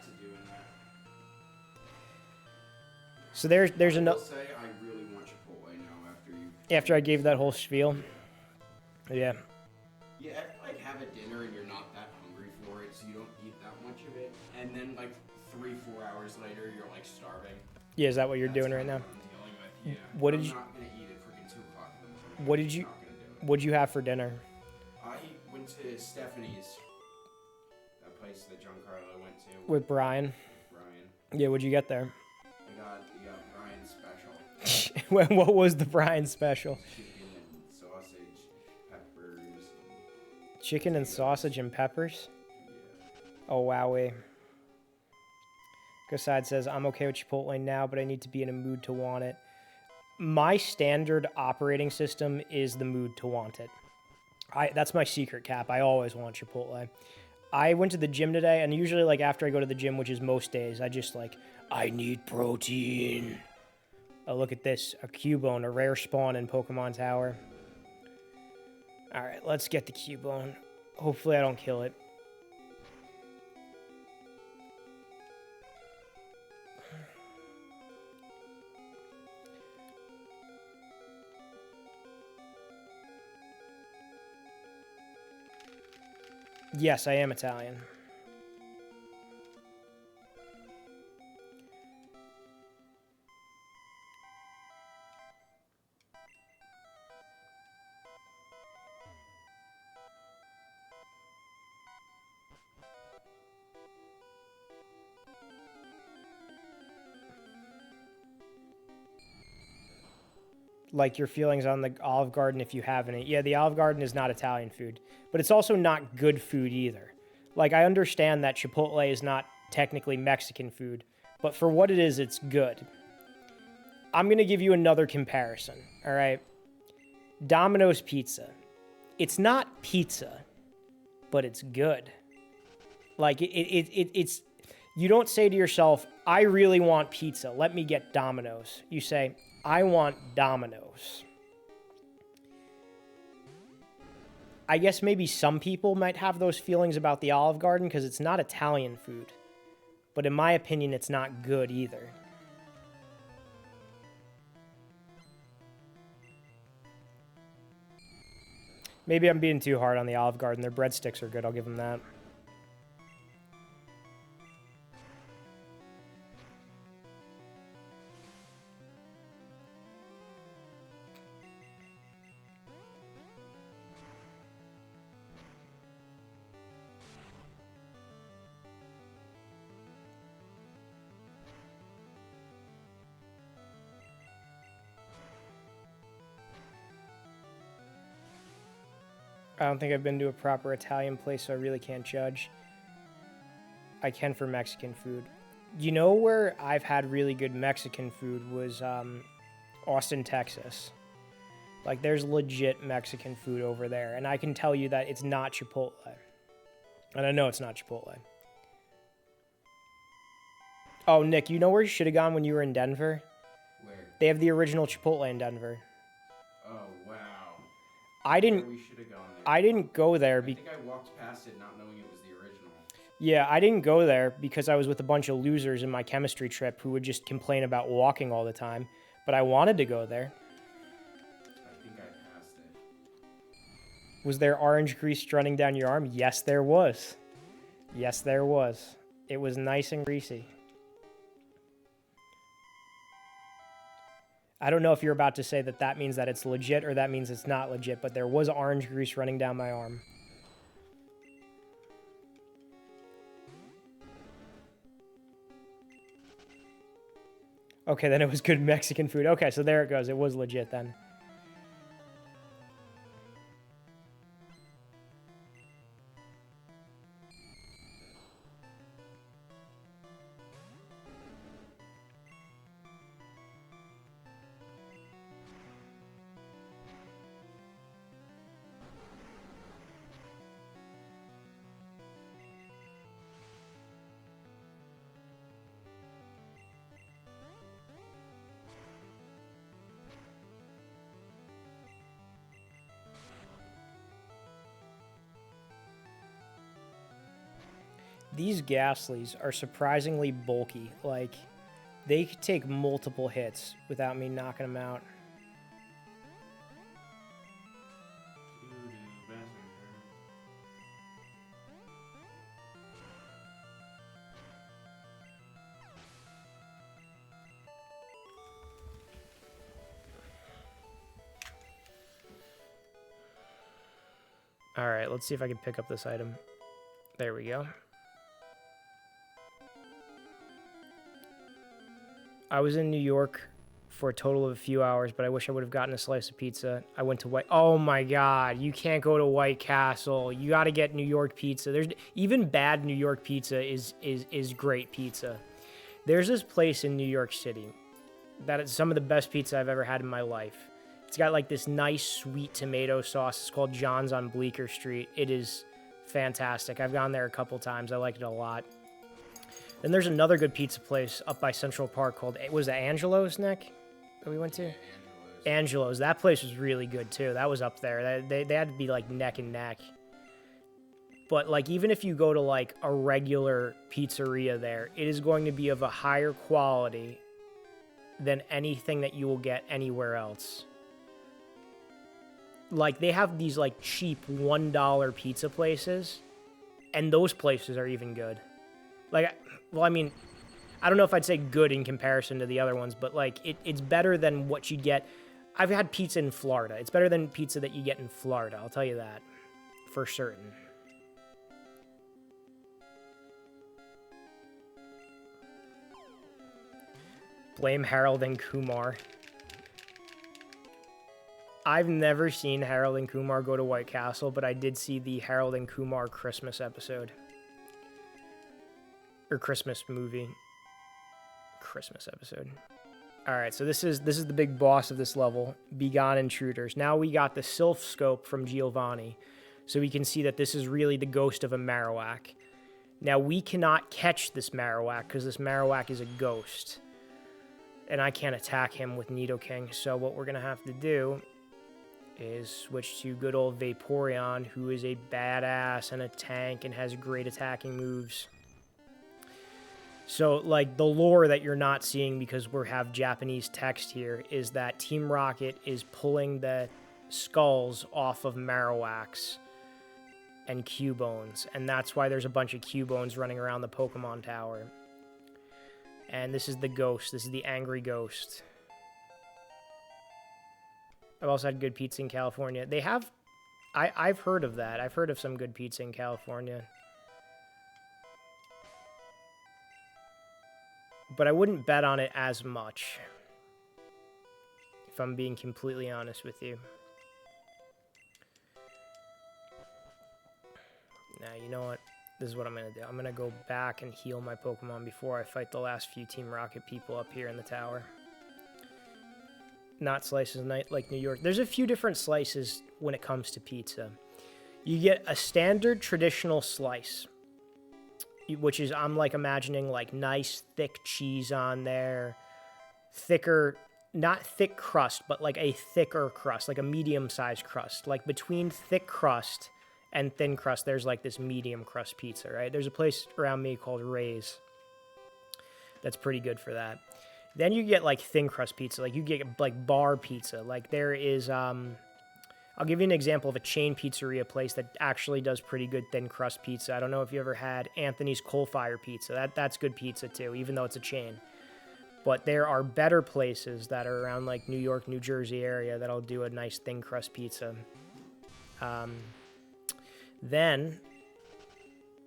So there's I another. will say I really want Chipotle now after you. After I gave that whole spiel. Yeah. Yeah, after, like, have a dinner and you're not that hungry for it, so you don't eat that much of it, and then like 3-4 hours later you're like starving. Yeah, is that what you're That's doing right kinda now? what I'm dealing with, yeah. What did I'm you- not gonna eat at freaking 2 o'clock in the morning. What did I'm you- not gonna do it. What'd you have for dinner? I went to Stephanie's. That place that Giancarlo went to With Brian? Brian. Yeah, what'd you get there? I got Brian's special. What was the Brian special? Chicken and sausage, peppers. Chicken and sausage and peppers? Oh, wowee. Goside says, I'm okay with Chipotle now, but I need to be in a mood to want it. My standard operating system is the mood to want it. That's my secret, Cap. I always want Chipotle. I went to the gym today, and usually, like, after I go to the gym, which is most days, I just, like, I need protein. Oh, look at this. A Cubone, a rare spawn in Pokemon Tower. Alright, let's get the Cubone. Hopefully I don't kill it. Yes, I am Italian. Like your feelings on the Olive Garden if you haven't. Yeah, the Olive Garden is not Italian food, but it's also not good food either. Like, I understand that Chipotle is not technically Mexican food, but for what it is, it's good. I'm going to give you another comparison, all right? Domino's Pizza. It's not pizza, but it's good. Like, it's... You don't say to yourself, I really want pizza. Let me get Domino's. You say, I want Domino's. I guess maybe some people might have those feelings about the Olive Garden because it's not Italian food. But in my opinion, it's not good either. Maybe I'm being too hard on the Olive Garden. Their breadsticks are good. I'll give them that. I don't think I've been to a proper Italian place, so I really can't judge. I can for Mexican food. You know where I've had really good Mexican food was Austin, Texas. Like, there's legit Mexican food over there, and I can tell you that it's not Chipotle. And I know it's not Chipotle. Oh, Nick, you know where you should have gone when you were in Denver? Where? They have the original Chipotle in Denver. Oh, wow. I didn't... We should have gone there. I didn't go there. I think I walked past it not knowing it was the original. Yeah, I didn't go there because I was with a bunch of losers in my chemistry trip who would just complain about walking all the time. But I wanted to go there. I think I passed it. Was there orange grease running down your arm? Yes, there was. Yes, there was. It was nice and greasy. I don't know if you're about to say that that means that it's legit or that means it's not legit, but there was orange grease running down my arm. Okay, then it was good Mexican food. Okay, so there it goes. It was legit then. These Ghastlies are surprisingly bulky. Like, they could take multiple hits without me knocking them out. All right, let's see if I can pick up this item. There we go. I was in New York for a total of a few hours, but I wish I would have gotten a slice of pizza. I went to White. Oh my God, you can't go to White Castle. You got to get New York pizza. There's even bad New York pizza is great pizza. There's this place in New York City that is some of the best pizza I've ever had in my life. It's got like this nice sweet tomato sauce. It's called John's on Bleecker Street. It is fantastic. I've gone there a couple times. I like it a lot. Then there's another good pizza place up by Central Park called, was it Angelo's, Nick, that we went to? Yeah, Angelo's. That place was really good too. That was up there. They had to be like neck and neck. But like even if you go to like a regular pizzeria there, it is going to be of a higher quality than anything that you will get anywhere else. Like they have these like cheap $1 pizza places, and those places are even good. Like, well, I mean, I don't know if I'd say good in comparison to the other ones, but like it's better than what you get. I've had pizza in Florida. It's better than pizza that you get in Florida. I'll tell you that for certain. Blame Harold and Kumar. I've never seen Harold and Kumar go to White Castle, but I did see the Harold and Kumar Christmas episode. Or Christmas movie. Christmas episode. Alright, so this is the big boss of this level. Begone Intruders. Now we got the Sylph Scope from Giovanni. So we can see that this is really the ghost of a Marowak. Now we cannot catch this Marowak because this Marowak is a ghost. And I can't attack him with Nidoking. So what we're going to have to do is switch to good old Vaporeon, who is a badass and a tank and has great attacking moves. So, like, the lore that you're not seeing because we have Japanese text here is that Team Rocket is pulling the skulls off of Marowaks and Cubones, and that's why there's a bunch of Cubones running around the Pokemon Tower. And this is the ghost. This is the angry ghost. I've also had good pizza in California. They have... I've heard of that. I've heard of some good pizza in California. But I wouldn't bet on it as much, if I'm being completely honest with you. Now, you know what? This is what I'm going to do. I'm going to go back and heal my Pokemon before I fight the last few Team Rocket people up here in the tower. Not slices night like New York. There's a few different slices when it comes to pizza. You get a standard traditional slice, which is, I'm like imagining like nice thick cheese on there, thicker, not thick crust, but like a thicker crust, like a medium-sized crust. Like between thick crust and thin crust, there's like this medium crust pizza, right? There's a place around me called Ray's that's pretty good for that. Then you get like thin crust pizza, like you get like bar pizza. Like there is, I'll give you an example of a chain pizzeria place that actually does pretty good thin crust pizza. I don't know if you ever had Anthony's Coal Fire Pizza. That's good pizza too, even though it's a chain. But there are better places that are around like New York, New Jersey area that'll do a nice thin crust pizza. Then,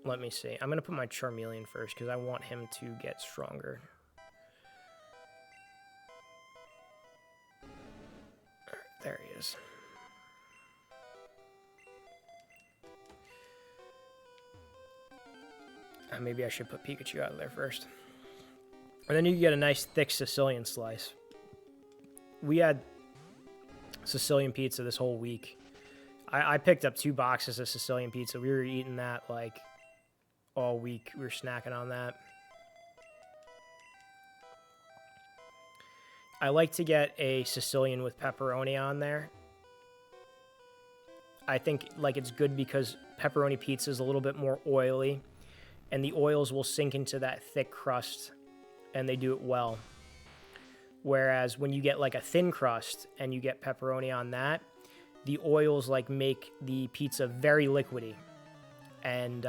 let me see. I'm going to put my Charmeleon first because I want him to get stronger. There he is. Maybe I should put Pikachu out of there first. And then you get a nice thick Sicilian slice. We had Sicilian pizza this whole week. I picked up 2 boxes of Sicilian pizza. We were eating that like all week. We were snacking on that. I like to get a Sicilian with pepperoni on there. I think like it's good because pepperoni pizza is a little bit more oily, and the oils will sink into that thick crust, and they do it well. Whereas when you get like a thin crust and you get pepperoni on that, the oils like make the pizza very liquidy. And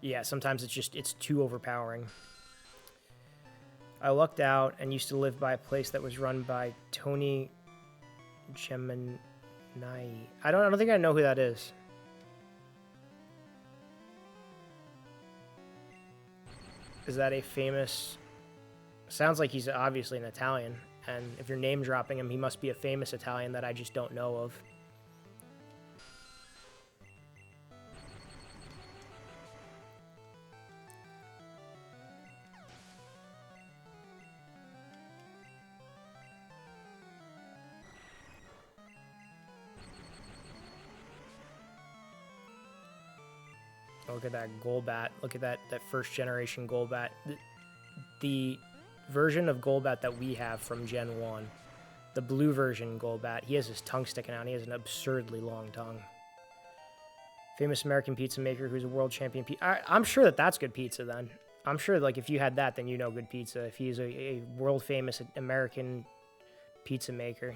yeah, sometimes it's too overpowering. I lucked out and used to live by a place that was run by Tony Gemini. I don't think I know who that is. Is that a famous Sounds like he's obviously an Italian, and if you're name dropping him, he must be a famous Italian that I just don't know of. Look at that Golbat. Look at that first generation Golbat. The version of Golbat that we have from Gen 1, the blue version Golbat, he has his tongue sticking out. He has an absurdly long tongue. Famous American pizza maker who's a world champion. I'm sure that that's good pizza then. I'm sure like if you had that, then you know good pizza. If he's a world famous American pizza maker.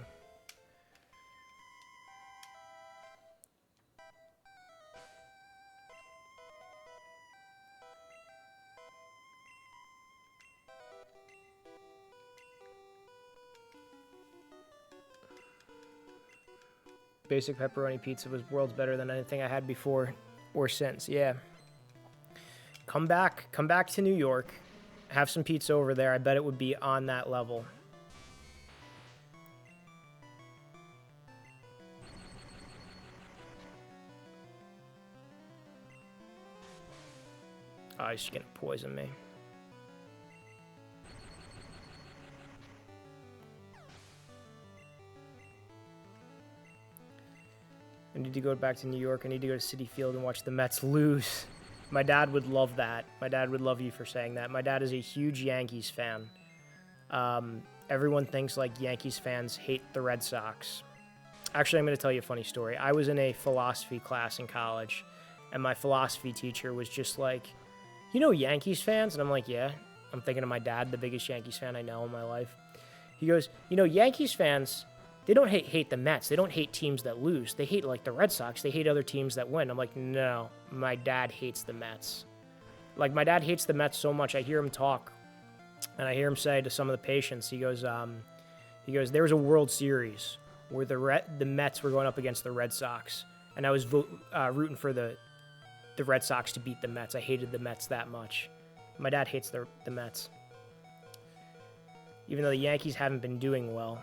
Basic pepperoni pizza was worlds better than anything I had before or since. Yeah. Come back to New York. Have some pizza over there. I bet it would be on that level. Oh, he's just gonna poison me. I need to go back to New York. I need to go to Citi Field and watch the Mets lose. My dad would love that. My dad would love you for saying that. My dad is a huge Yankees fan. Everyone thinks like Yankees fans hate the Red Sox. Actually, I'm going to tell you a funny story. I was in a philosophy class in college, and my philosophy teacher was just like, you know Yankees fans? And I'm like, yeah. I'm thinking of my dad, the biggest Yankees fan I know in my life. He goes, you know, Yankees fans, they don't hate the Mets. They don't hate teams that lose. They hate, like, the Red Sox. They hate other teams that win. I'm like, no, my dad hates the Mets. Like, my dad hates the Mets so much. I hear him talk, and I hear him say to some of the patients, he goes, there was a World Series where the Mets were going up against the Red Sox, and I was rooting for the Red Sox to beat the Mets. I hated the Mets that much. My dad hates the Mets. Even though the Yankees haven't been doing well.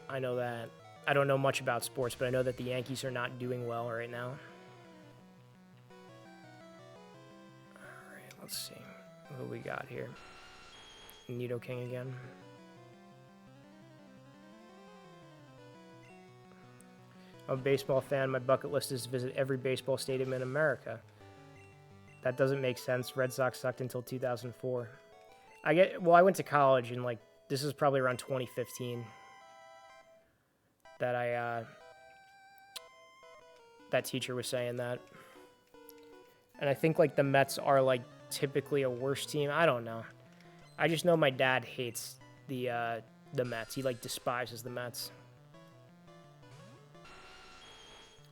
I know that. I don't know much about sports, but I know that the Yankees are not doing well right now. All right, let's see what we got here. Nidoking again. I'm a baseball fan. My bucket list is to visit every baseball stadium in America. That doesn't make sense. Red Sox sucked until 2004. I went to college and like this is probably around 2015. That that teacher was saying that. And I think like the Mets are like typically a worse team. I don't know. I just know my dad hates the Mets. He like despises the Mets.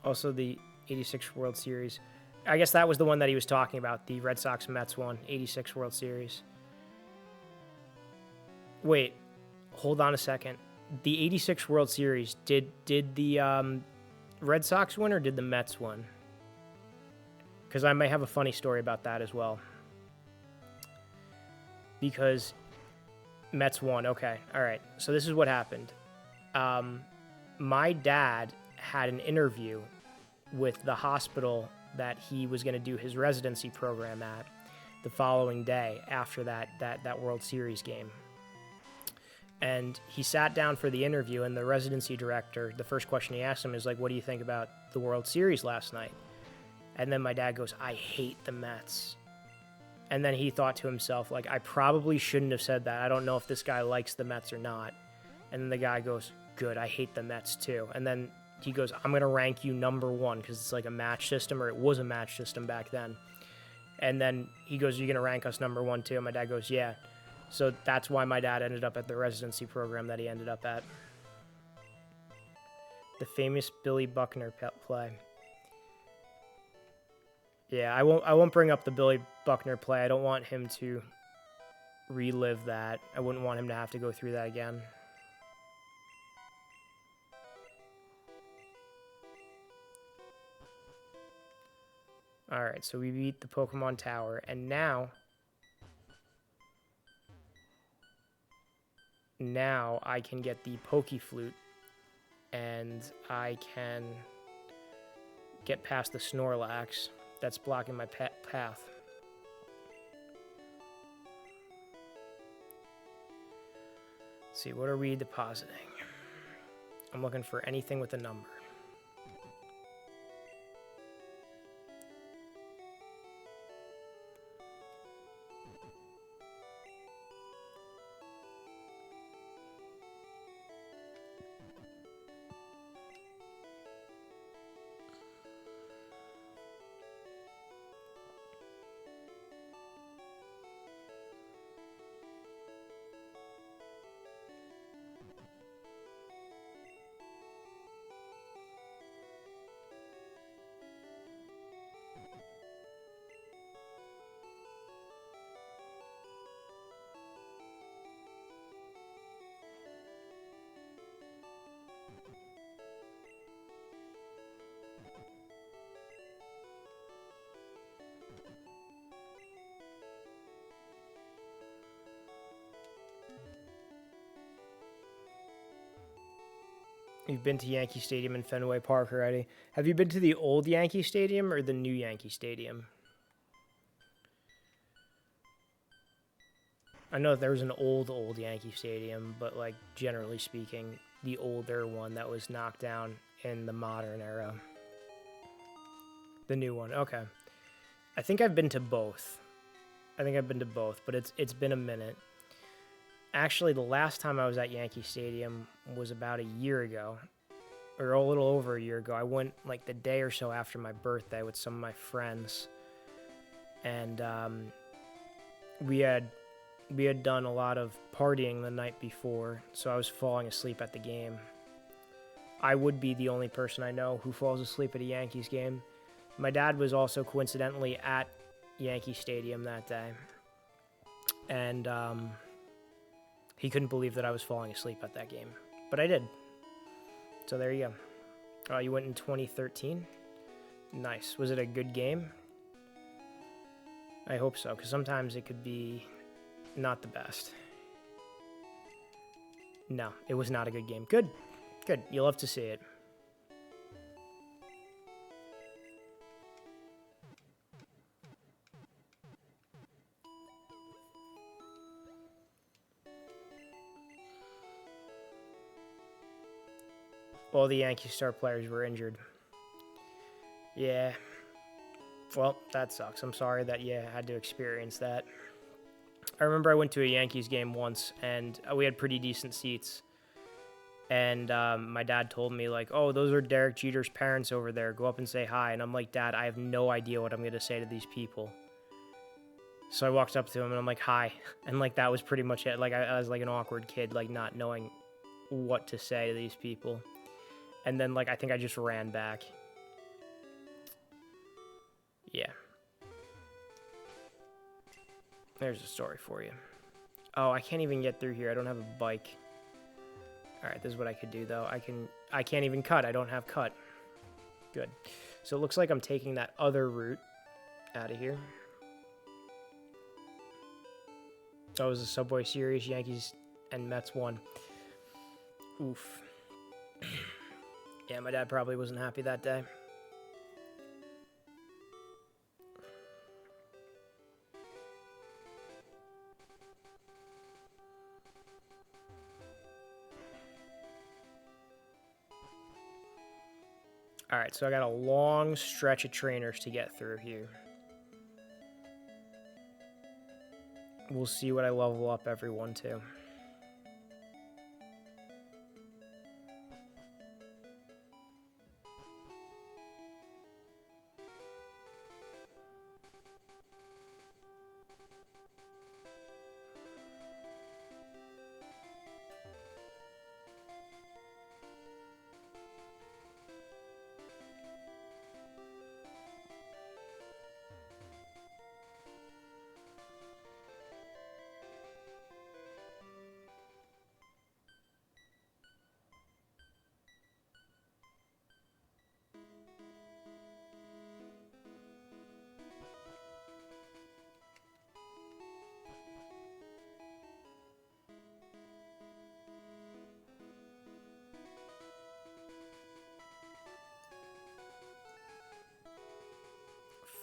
Also the 86 World Series. I guess that was the one that he was talking about, the Red Sox Mets one, 86 World Series. Wait, hold on a second. The 86 World Series, did the Red Sox win or did the Mets win? Because I may have a funny story about that as well. Because Mets won. Okay, all right. So this is what happened. My dad had an interview with the hospital that he was going to do his residency program at the following day after that World Series game. And he sat down for the interview, and the residency director, the first question he asked him is like, what do you think about the World Series last night? And then my dad goes, I hate the Mets. And then he thought to himself, like, I probably shouldn't have said that. I don't know if this guy likes the Mets or not. And then the guy goes, good, I hate the Mets too. And then he goes, I'm going to rank you number one because it's like a match system, or it was a match system back then. And then he goes, you're going to rank us number one too? And my dad goes, yeah. So that's why my dad ended up at the residency program that he ended up at. The famous Billy Buckner play. Yeah, I won't bring up the Billy Buckner play. I don't want him to relive that. I wouldn't want him to have to go through that again. All right, so we beat the Pokemon Tower, and now now I can get the Pokey Flute, and I can get past the Snorlax that's blocking my path. Let's see, what are we depositing? I'm looking for anything with a number. You've been to Yankee Stadium and Fenway Park already. Have you been to the old Yankee Stadium or the new Yankee Stadium? I know there was an old Yankee Stadium, but like generally speaking, the older one that was knocked down in the modern era. The new one, okay. I think I've been to both. But it's been a minute. Actually, the last time I was at Yankee Stadium was about a year ago, or a little over a year ago. I went like the day or so after my birthday with some of my friends, and we had done a lot of partying the night before, so I was falling asleep at the game. I would be the only person I know who falls asleep at a Yankees game. My dad was also coincidentally at Yankee Stadium that day, and he couldn't believe that I was falling asleep at that game, but I did. So there you go. You went in 2013? Nice. Was it a good game? I hope so, because sometimes it could be not the best. No, it was not a good game. Good. Good. You'll love to see it. All the Yankee star players were injured. Yeah. Well, that sucks. I'm sorry that you had to experience that. I remember I went to a Yankees game once, and we had pretty decent seats. And my dad told me, like, oh, those are Derek Jeter's parents over there. Go up and say hi. And I'm like, Dad, I have no idea what I'm going to say to these people. So I walked up to him, and I'm like, hi. And, like, that was pretty much it. Like, I was like an awkward kid, like, not knowing what to say to these people. And then, like, I think I just ran back. Yeah. There's a story for you. Oh, I can't even get through here. I don't have a bike. All right, this is what I could do, though. I can't even cut. I don't have cut. Good. So it looks like I'm taking that other route out of here. Oh, it was a Subway Series. Yankees and Mets won. Oof. Yeah, my dad probably wasn't happy that day. All right, so I got a long stretch of trainers to get through here. We'll see what I level up everyone to.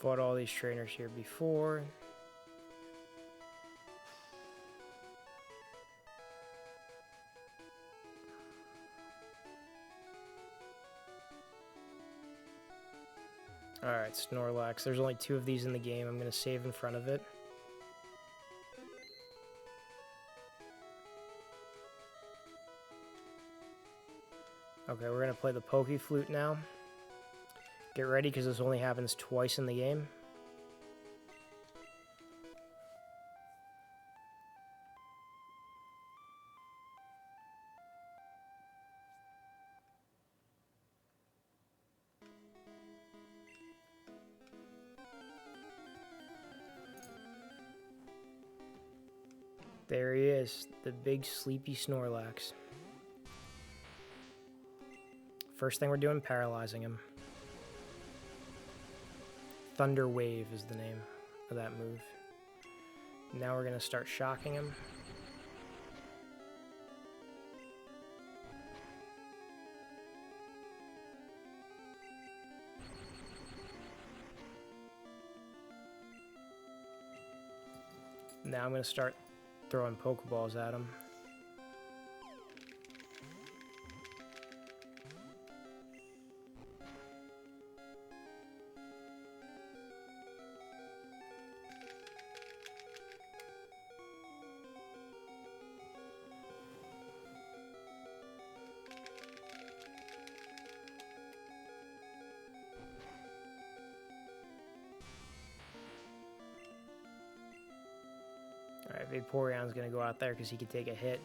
Fought all these trainers here before. Alright, Snorlax. There's only 2 of these in the game. I'm going to save in front of it. Okay, we're going to play the Poke Flute now. Get ready, because this only happens twice in the game. There he is, the big sleepy Snorlax. First thing we're doing, paralyzing him. Thunder Wave is the name of that move. Now we're going to start shocking him. Now I'm going to start throwing Pokeballs at him. Alright, Vaporeon's gonna go out there because he can take a hit.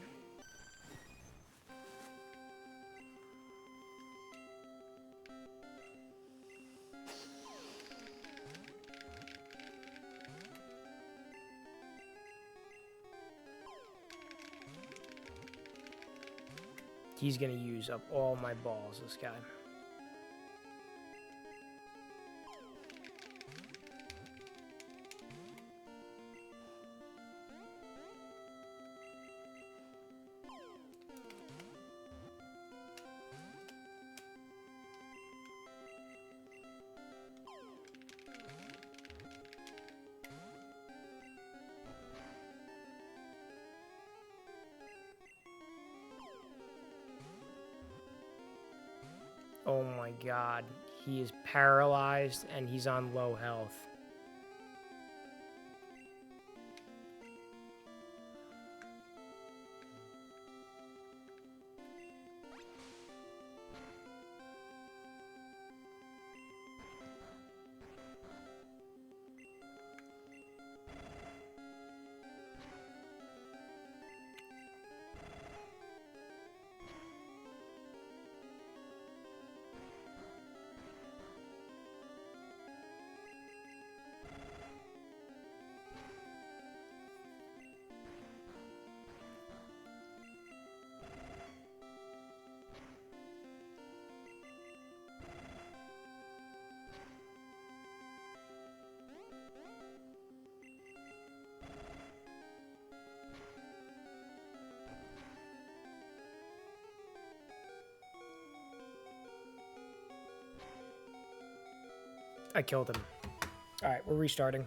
He's gonna use up all my balls, this guy. Oh my god, he is paralyzed and he's on low health. I killed him. Alright, we're restarting.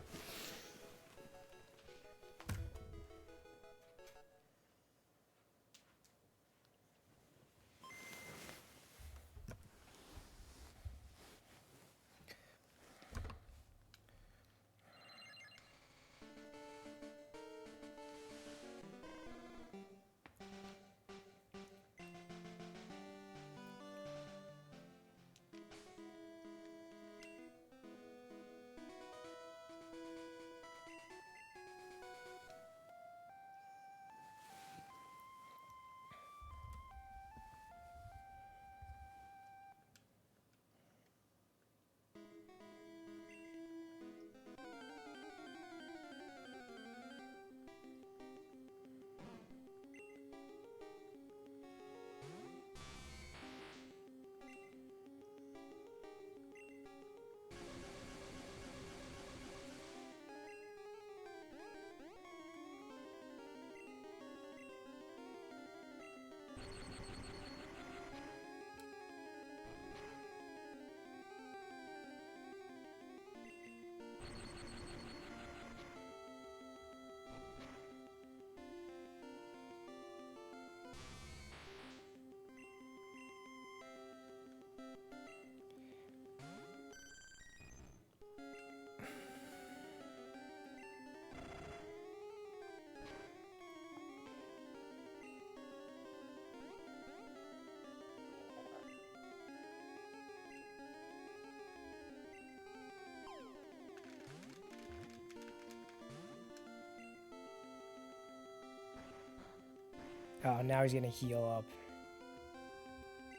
Oh, now he's gonna heal up.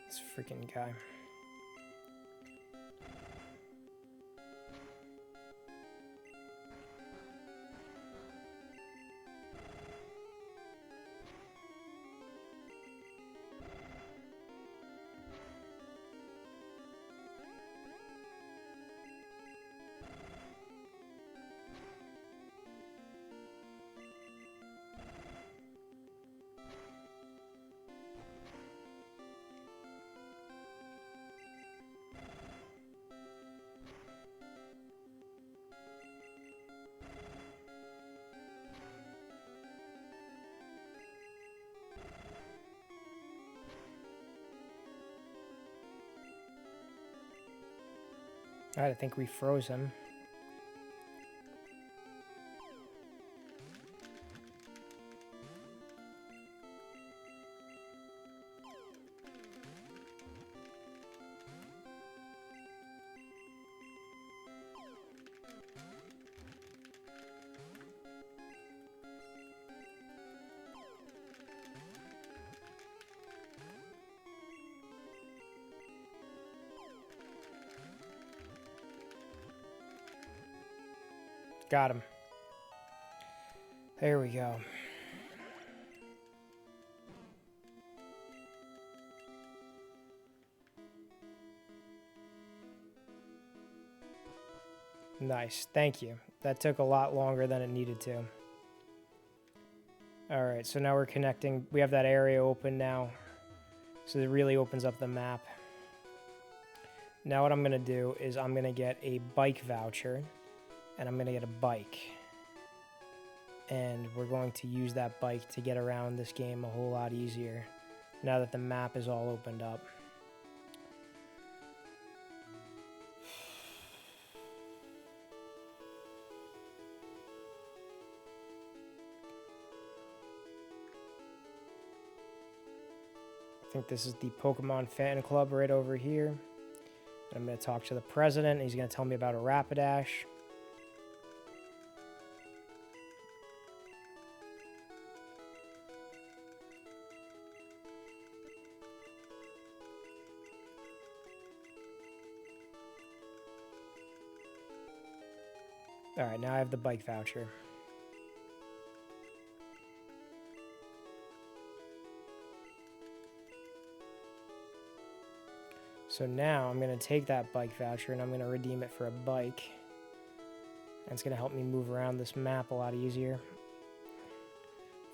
This freaking guy. Alright, I think we froze him. Got him. There we go. Nice. Thank you. That took a lot longer than it needed to. Alright, so now we're connecting. We have that area open now. So it really opens up the map. Now what I'm going to do is I'm going to get a bike voucher. And I'm going to get a bike. And we're going to use that bike to get around this game a whole lot easier. Now that the map is all opened up. I think this is the Pokemon Fan Club right over here. I'm going to talk to the president. He's going to tell me about a Rapidash. Alright, now I have the bike voucher. So now I'm going to take that bike voucher and I'm going to redeem it for a bike. And it's going to help me move around this map a lot easier.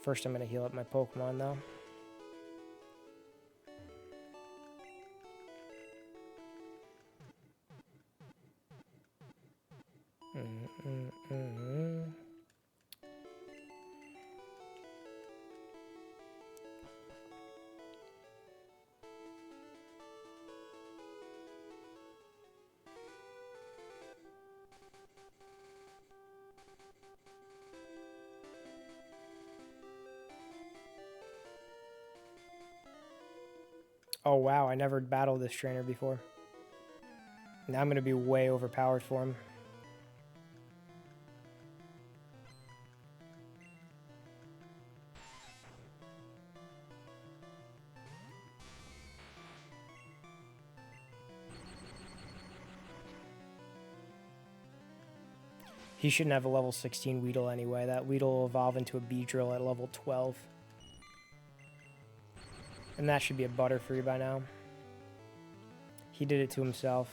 First I'm going to heal up my Pokemon though. Oh wow, I never battled this trainer before. Now I'm going to be way overpowered for him. He shouldn't have a level 16 Weedle anyway. That Weedle will evolve into a Beedrill at level 12. And that should be a Butterfree by now. He did it to himself.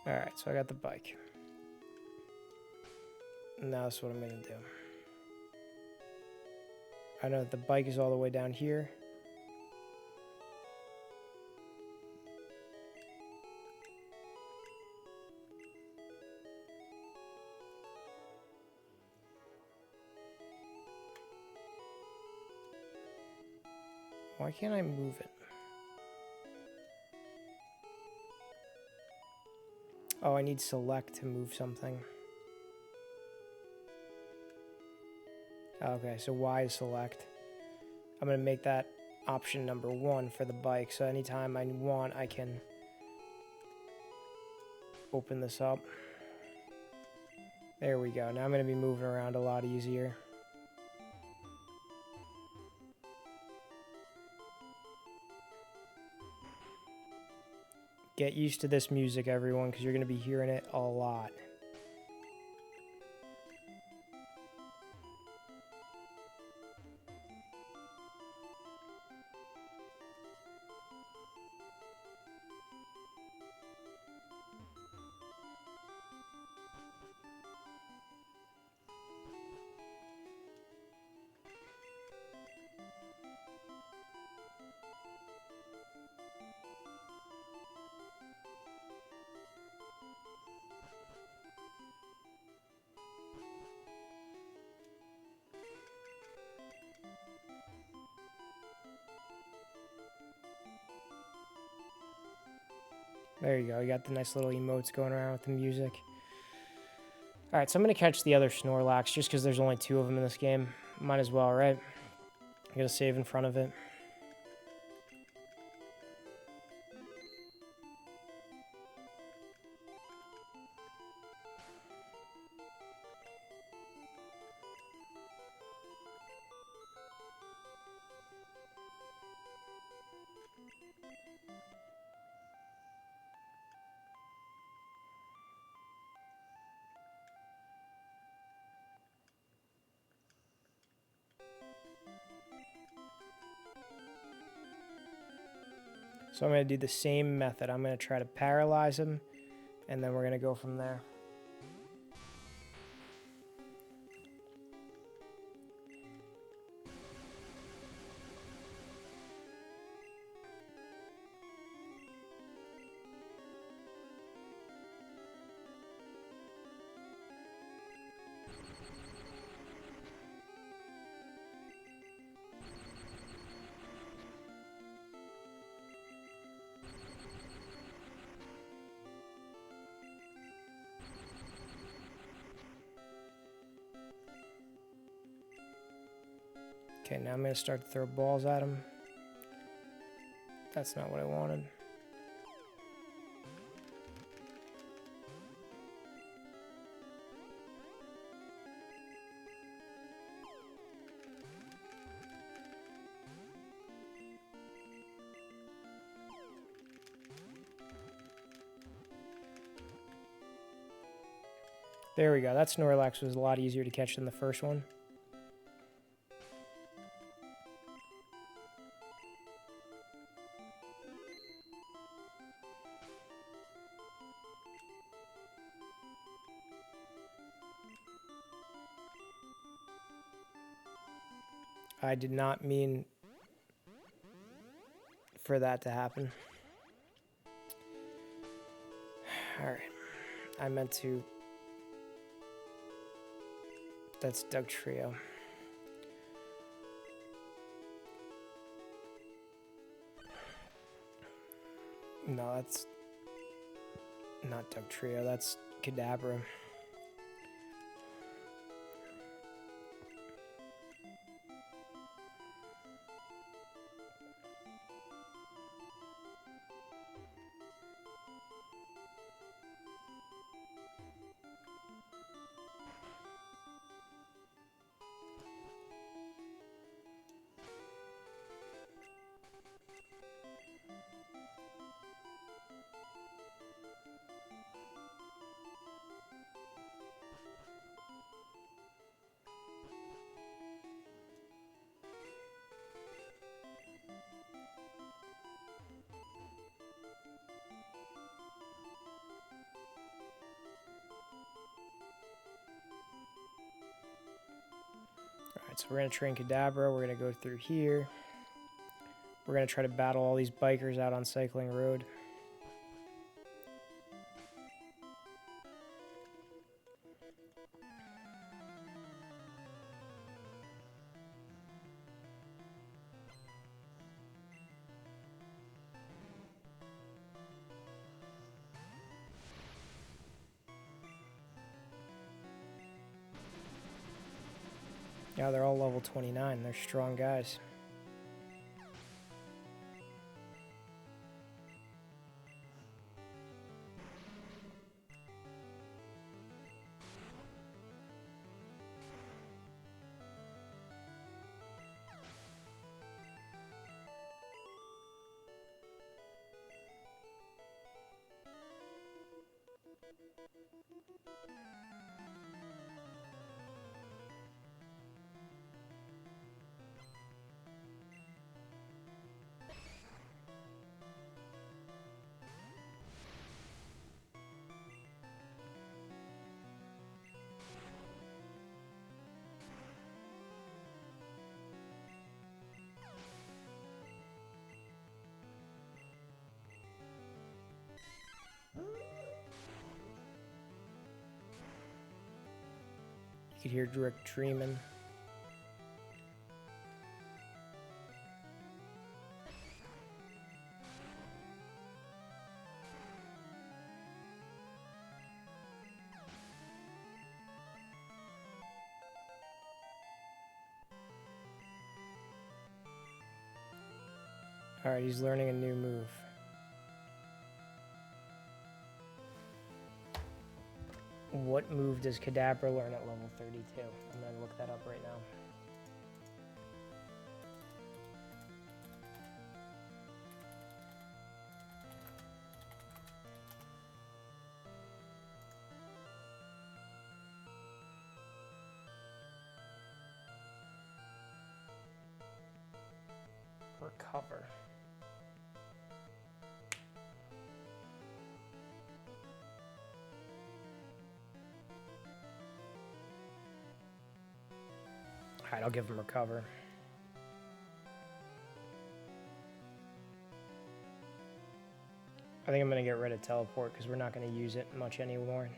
Alright, so I got the bike. Now that's what I'm going to do. I know that the bike is all the way down here. Why can't I move it? Oh, I need select to move something. Okay, so Y is select. I'm going to make that option number 1 for the bike. So anytime I want, I can open this up. There we go. Now I'm going to be moving around a lot easier. Get used to this music, everyone, because you're going to be hearing it a lot. There you go. You got the nice little emotes going around with the music. Alright, so I'm going to catch the other Snorlax just because there's only 2 of them in this game. Might as well, right? I'm going to save in front of it. So I'm going to do the same method. I'm going to try to paralyze him, and then we're going to go from there. Okay, now I'm going to start to throw balls at him. That's not what I wanted. There we go. That Snorlax was a lot easier to catch than the first one. I did not mean for that to happen. Alright. I meant to... That's Dugtrio. No, that's not Dugtrio. That's Kadabra. Alright, so we're going to train Kadabra. We're going to go through here. We're going to try to battle all these bikers out on Cycling Road. Yeah, they're all level 29. They're strong guys. You could hear Rick dreaming. Alright, he's learning a new move. What move does Kadabra learn at level 32? I'm going to look that up right now. Recover. Alright, I'll give him recover. I think I'm going to get rid of teleport because we're not going to use it much anymore.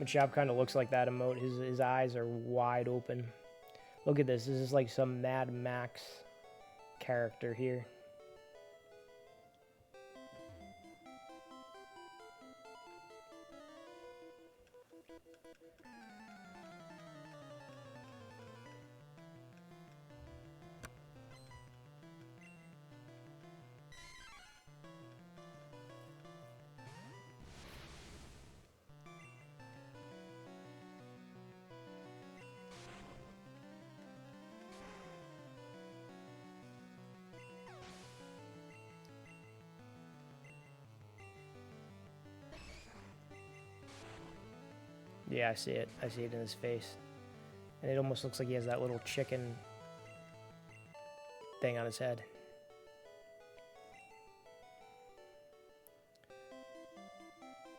Machop kind of looks like that emote. His eyes are wide open. Look at this. This is like some Mad Max character here. Yeah, I see it. I see it in his face. And it almost looks like he has that little chicken thing on his head.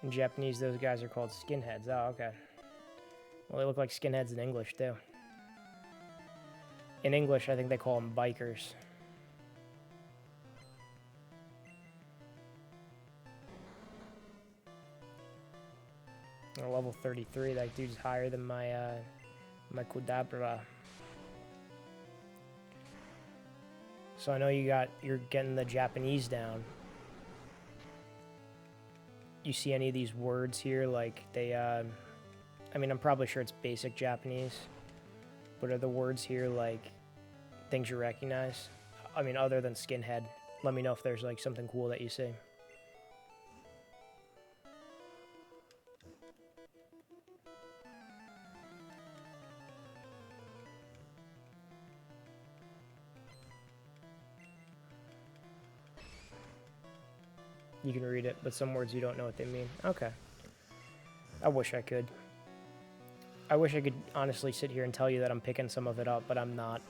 In Japanese, those guys are called skinheads. Oh, okay. Well, they look like skinheads in English, too. In English, I think they call them bikers. Or level 33, that dude's higher than my my Kadabra. So I know you're getting the Japanese down. You see any of these words here? Like they, I mean, I'm probably sure it's basic Japanese, but are the words here like things you recognize? I mean, other than skinhead. Let me know if there's like something cool that you see. You can read it, but some words you don't know what they mean. Okay. I wish I could. I wish I could honestly sit here and tell you that I'm picking some of it up, but I'm not.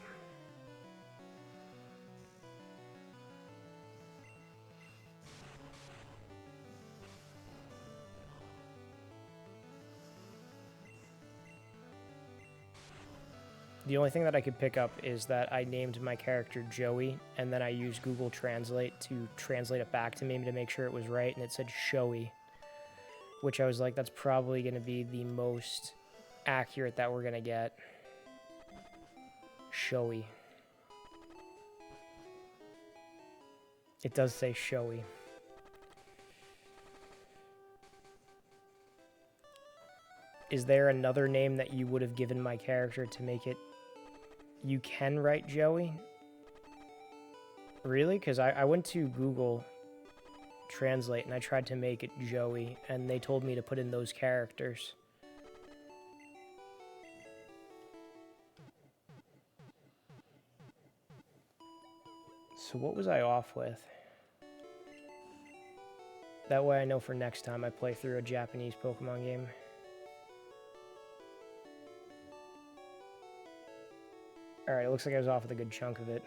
The only thing that I could pick up is that I named my character Joey, and then I used Google Translate to translate it back to me to make sure it was right, and it said Showy, which I was like, that's probably going to be the most accurate that we're going to get. Showy. It does say Showy. Is there another name that you would have given my character to make it... You can write Joey? Really? Because I went to Google Translate and I tried to make it Joey, and they told me to put in those characters. So what was I off with? That way I know for next time I play through a Japanese Pokemon game. Alright, it looks like I was off with a good chunk of it.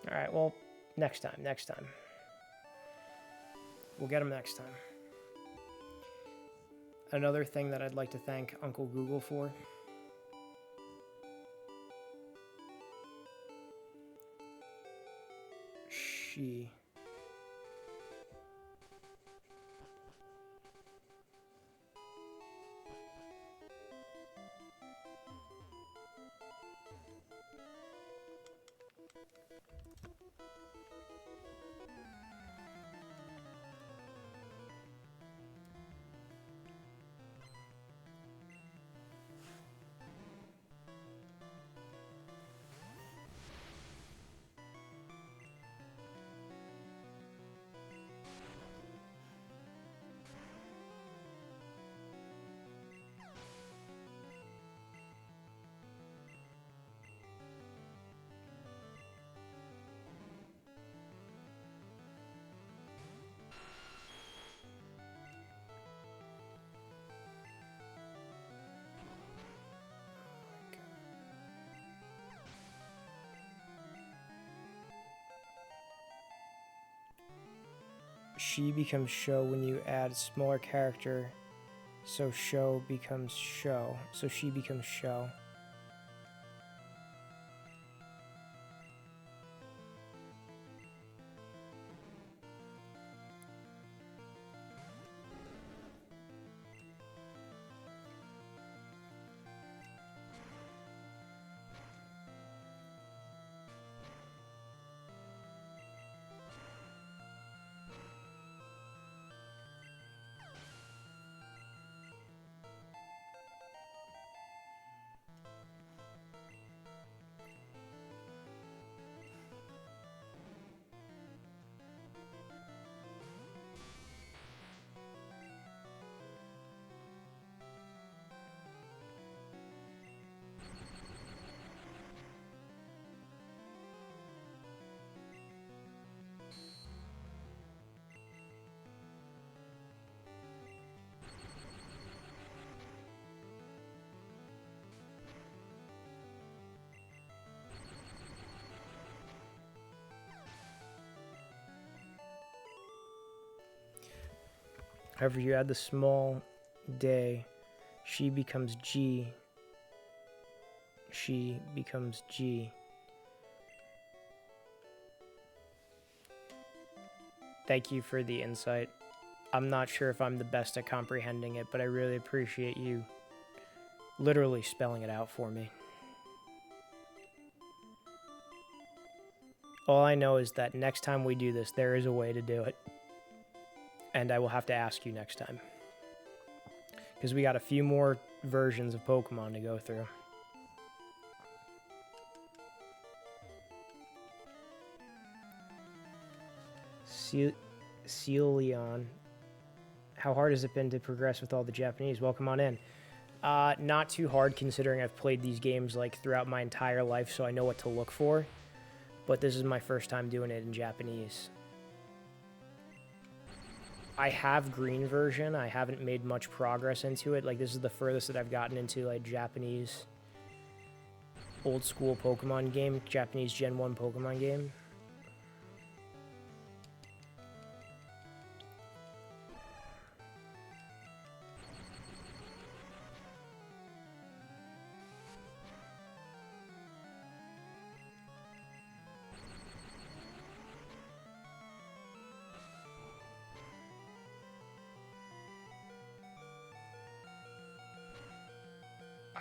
Alright, well, next time. We'll get them next time. Another thing that I'd like to thank Uncle Google for. She... She becomes show when you add smaller character, so show becomes show. So she becomes show. However, you add the small day, she becomes G. She becomes G. Thank you for the insight. I'm not sure if I'm the best at comprehending it, but I really appreciate you literally spelling it out for me. All I know is that next time we do this, there is a way to do it. And I will have to ask you next time. Because we got a few more versions of Pokemon to go through. Celion. How hard has it been to progress with all the Japanese? Welcome on in. Not too hard considering I've played these games like throughout my entire life, so I know what to look for. But this is my first time doing it in Japanese. I have green version. I haven't made much progress into it. Like, this is the furthest that I've gotten into, like, Japanese old school Pokemon game, Japanese Gen 1 Pokemon game.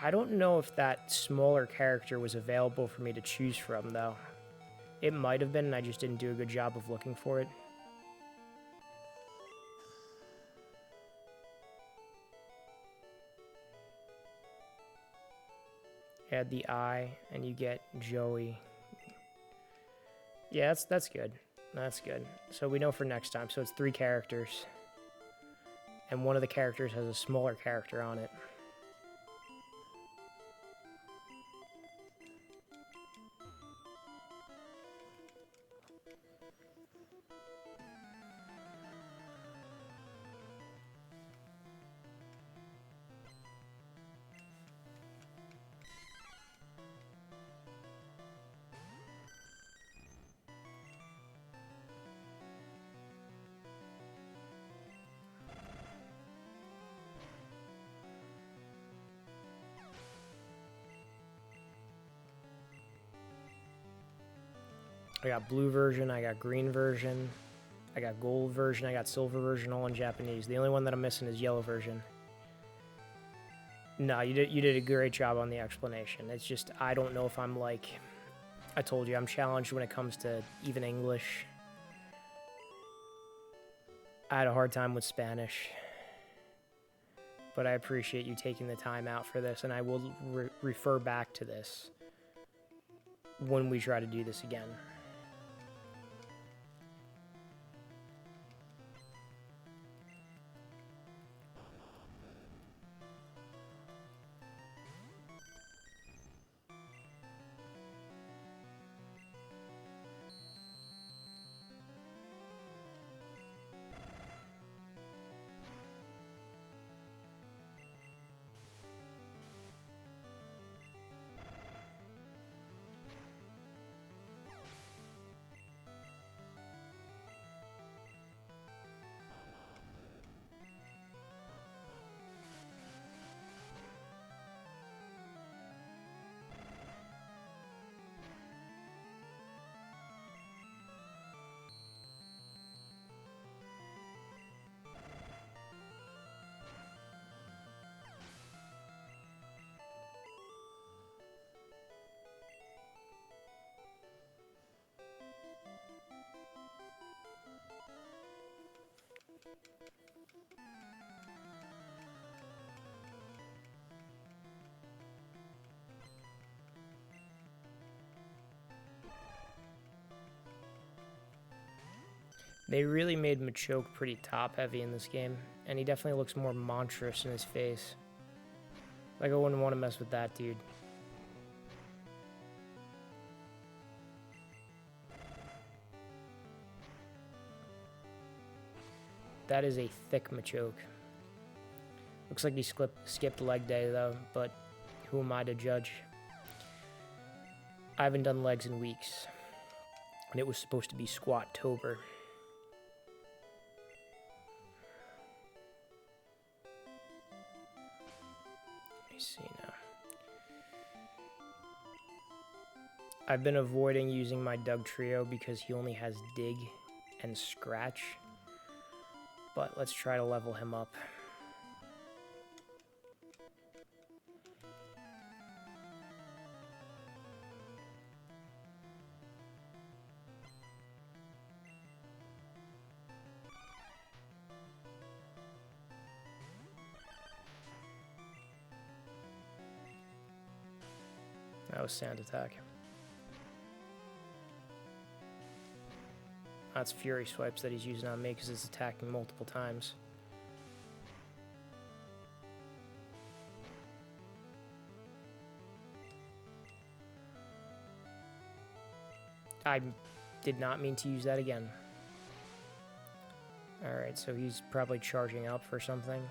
I don't know if that smaller character was available for me to choose from, though. It might have been, and I just didn't do a good job of looking for it. Add the eye, and you get Joey. Yeah, that's good. That's good. So we know for next time. So it's 3 characters. And one of the characters has a smaller character on it. I got blue version, I got green version, I got gold version, I got silver version, all in Japanese. The only one that I'm missing is yellow version. No, you did a great job on the explanation. It's just, I don't know if I'm like, I told you, I'm challenged when it comes to even English. I had a hard time with Spanish. But I appreciate you taking the time out for this, and I will refer back to this when we try to do this again. They really made Machoke pretty top-heavy in this game, and he definitely looks more monstrous in his face. Like, I wouldn't want to mess with that dude. That is a thick Machoke. Looks like he skipped leg day, though, but who am I to judge? I haven't done legs in weeks, and it was supposed to be Squat-tober. See now. I've been avoiding using my Dugtrio because he only has Dig and Scratch, but let's try to level him up. That was Sand Attack. That's Fury Swipes that he's using on me because it's attacking multiple times. I did not mean to use that again. Alright, so he's probably charging up for something.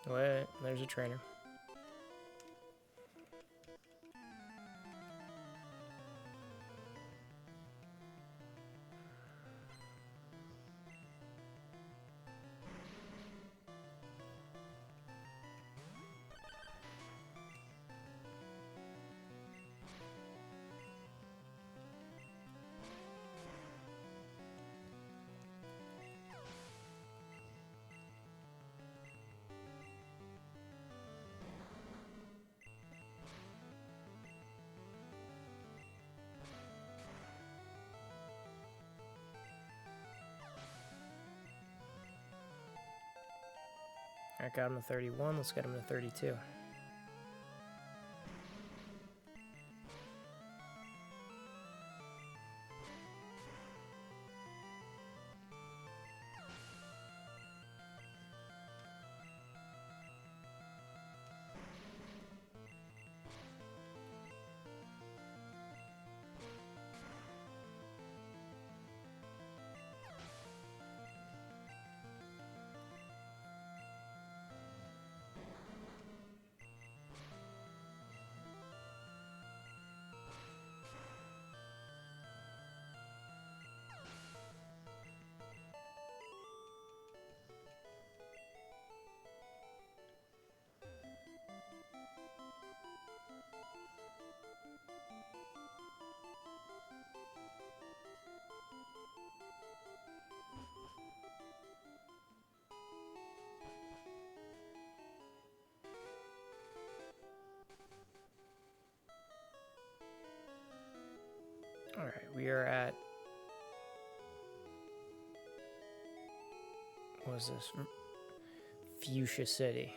Wait, there's a trainer. I got him to 31, let's get him to 32. Alright, we are at... what is this? Fuchsia City.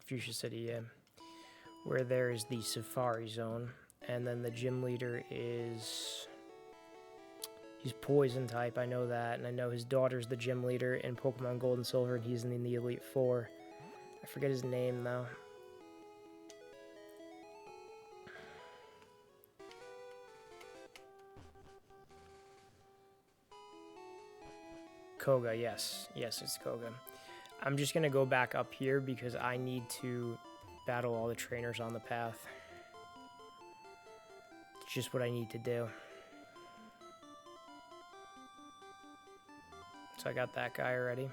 Fuchsia City, yeah. Where there is the Safari Zone. And then the gym leader is... he's Poison type, I know that. And I know his daughter's the gym leader in Pokemon Gold and Silver, and he's in the Elite Four. I forget his name, though. Koga, yes. Yes, it's Koga. I'm just going to go back up here because I need to battle all the trainers on the path. It's just what I need to do. So I got that guy already.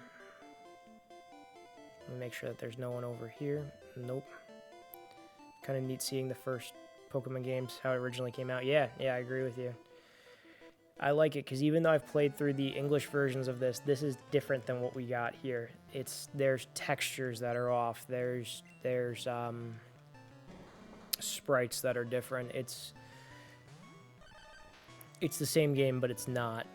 Let me make sure that there's no one over here. Nope. Kind of neat seeing the first Pokemon games, how it originally came out. Yeah, I agree with you. I like it because even though I've played through the English versions of this, this is different than what we got here. There's textures that are off. There's sprites that are different. It's the same game, but it's not.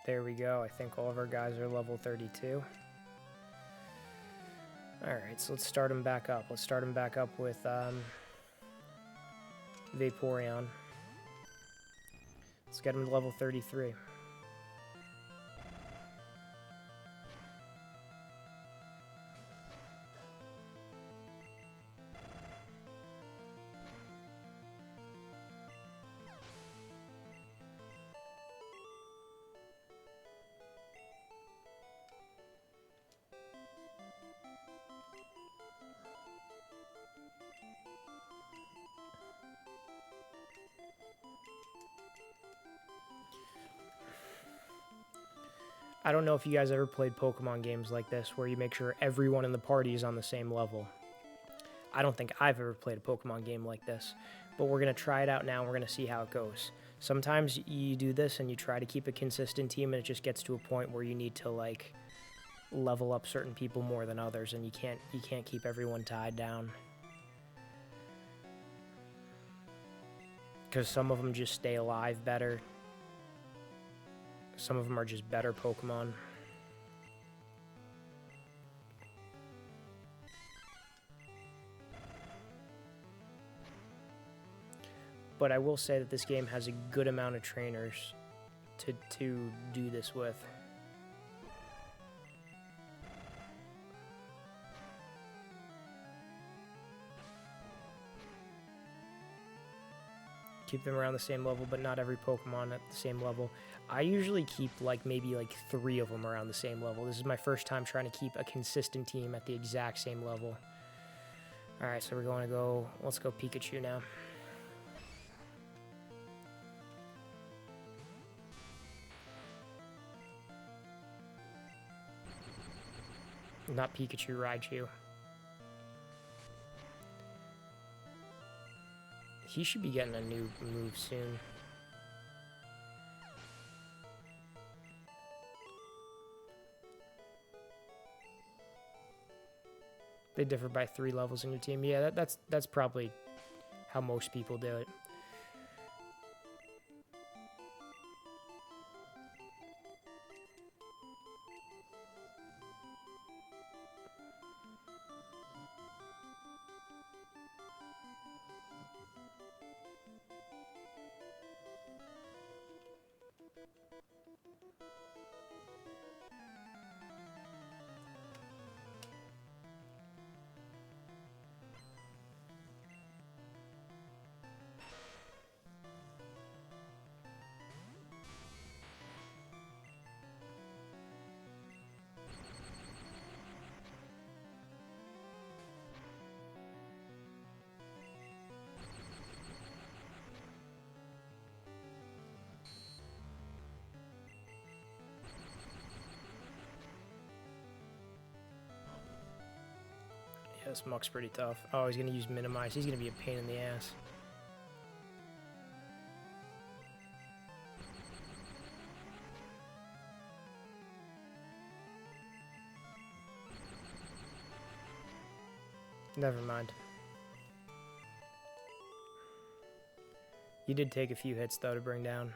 There we go. I think all of our guys are level 32. Alright, so let's start them back up. Let's start them back up with Vaporeon. Let's get him to level 33. I don't know if you guys ever played Pokemon games like this where you make sure everyone in the party is on the same level. I don't think I've ever played a Pokemon game like this, but we're going to try it out now and we're going to see how it goes. Sometimes you do this and you try to keep a consistent team and it just gets to a point where you need to like level up certain people more than others and you can't keep everyone tied down. Because some of them just stay alive better. Some of them are just better Pokemon. But I will say that this game has a good amount of trainers to do this with. Keep them around the same level, but not every Pokemon at the same level. I usually keep maybe 3 of them around the same level. This is my first time trying to keep a consistent team at the exact same level. Alright, so we're going to let's go Pikachu now. Not Pikachu, Raichu. He should be getting a new move soon. They differ by 3 levels in your team. Yeah, that's probably how most people do it. Yeah, this Muck's pretty tough. Oh, he's going to use Minimize. He's going to be a pain in the ass. Never mind. You did take a few hits, though, to bring down.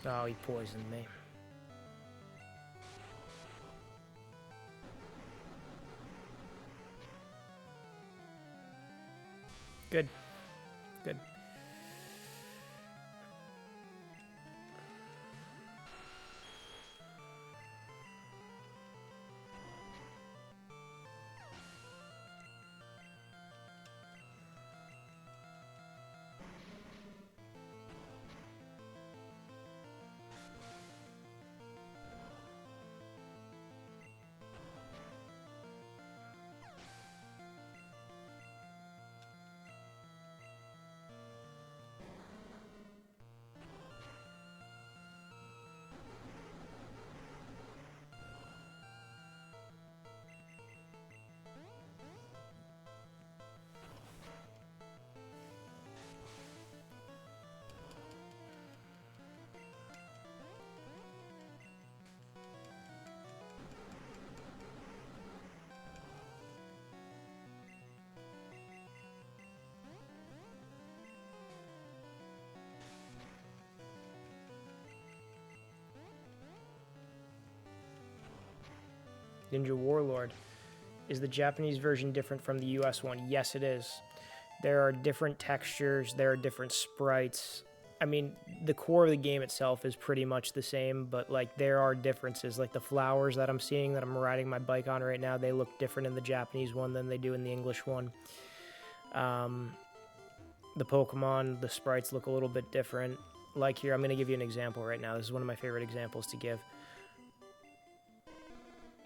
Oh, he poisoned me. Good. Good. Ninja Warlord. Is the Japanese version different from the US one? Yes, it is. There are different textures, there are different sprites. I mean, the core of the game itself is pretty much the same, but like there are differences. Like the flowers that I'm seeing that I'm riding my bike on right now, they look different in the Japanese one than they do in the English one. The Pokemon, the sprites look a little bit different. Like here, I'm going to give you an example right now. This is one of my favorite examples to give.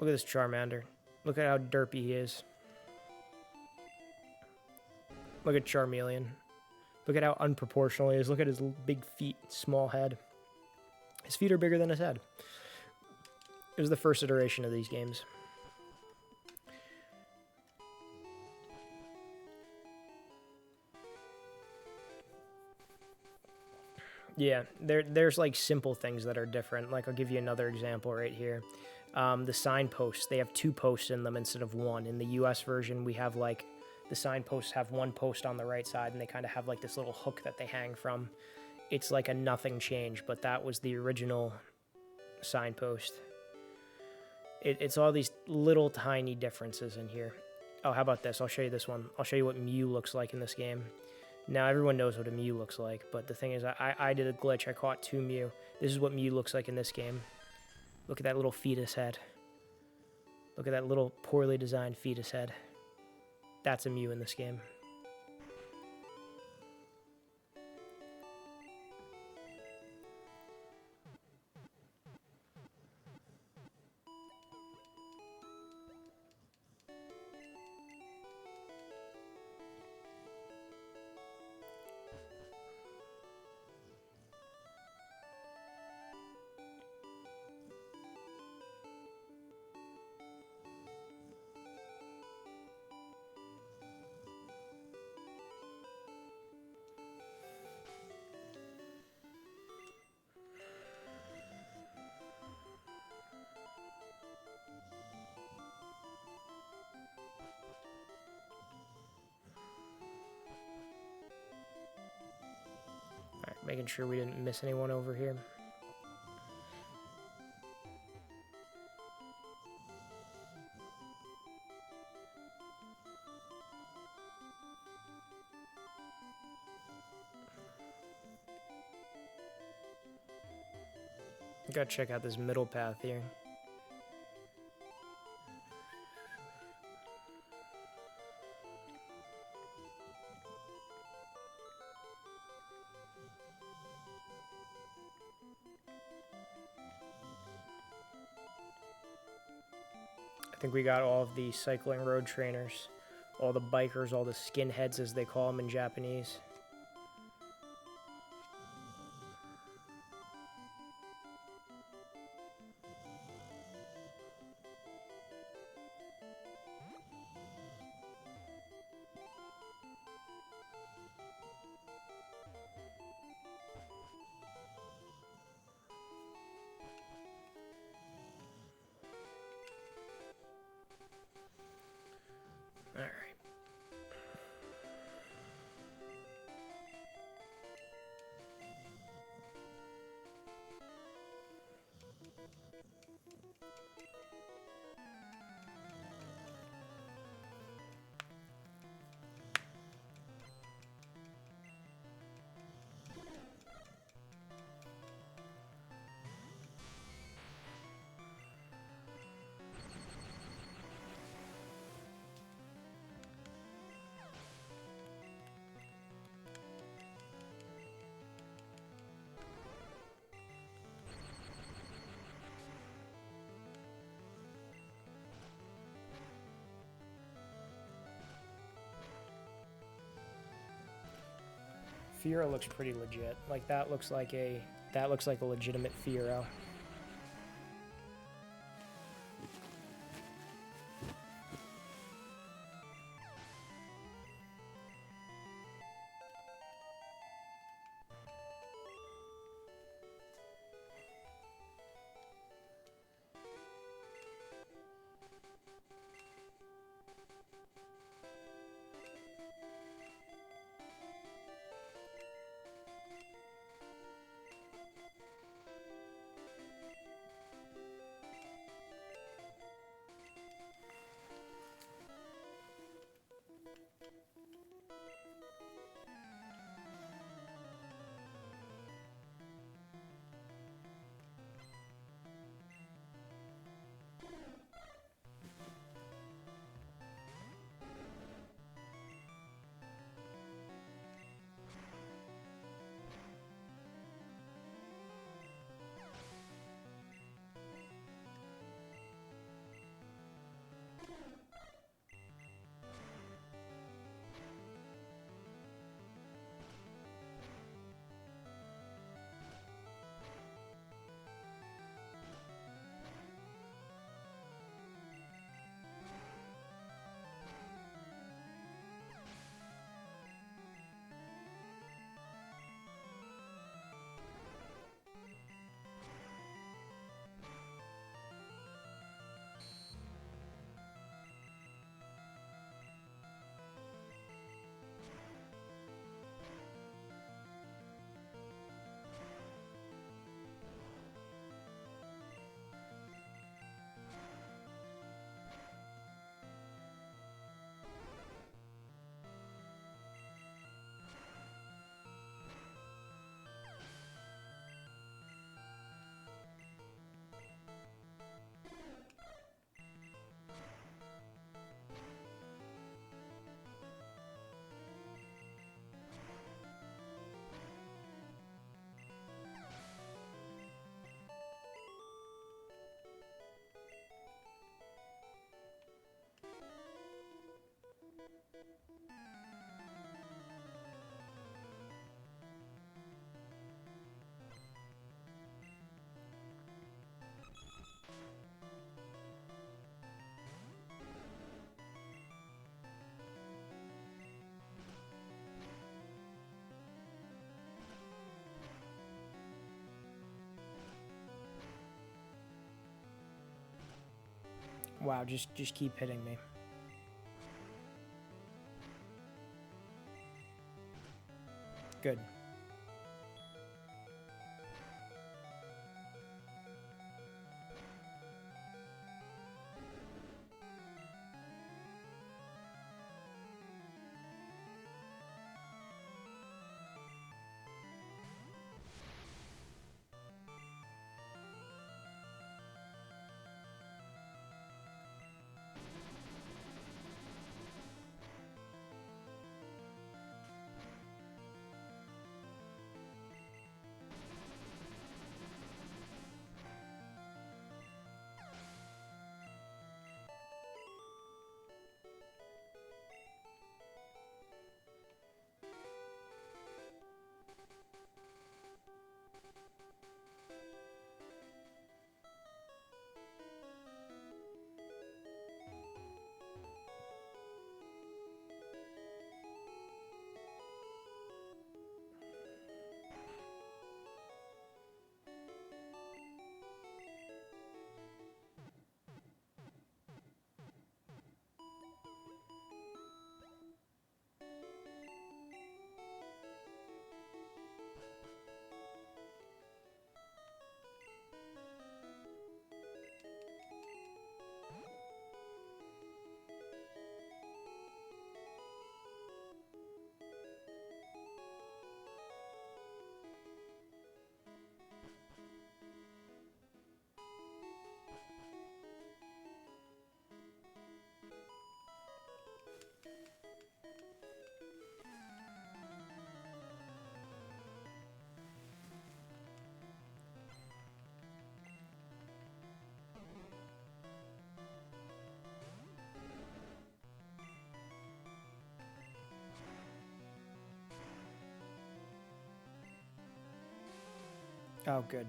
Look at this Charmander. Look at how derpy he is. Look at Charmeleon. Look at how unproportional he is. Look at his big feet, small head. His feet are bigger than his head. It was the first iteration of these games. Yeah, there's like simple things that are different. Like I'll give you another example right here. The signposts, they have 2 posts in them instead of 1. In the US version, we have like the signposts have 1 post on the right side and they kind of have like this little hook that they hang from. It's like a nothing change, but that was the original signpost. It's all these little tiny differences in here. Oh, how about this? I'll show you this one. I'll show you what Mew looks like in this game. Now, everyone knows what a Mew looks like, but the thing is, I did a glitch. I caught 2 Mew. This is what Mew looks like in this game. Look at that little fetus head. Look at that little poorly designed fetus head. That's a Mew in this game. Alright, making sure we didn't miss anyone over here. Gotta check out this middle path here. I think we got all of the cycling road trainers, all the bikers, all the skinheads as they call them in Japanese. All right. Fearow looks pretty legit. Like that looks like a legitimate Fearow. Wow, just keep hitting me. Good. Oh, good.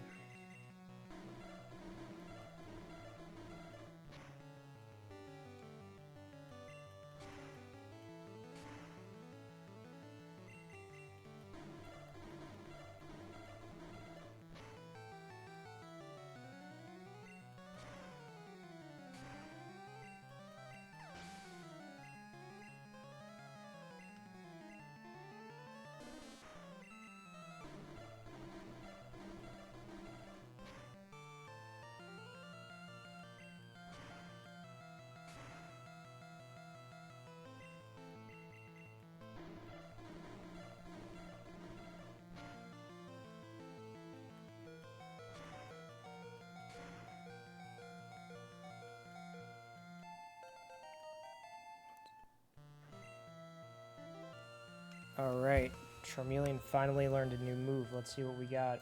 Alright, Charmeleon finally learned a new move. Let's see what we got.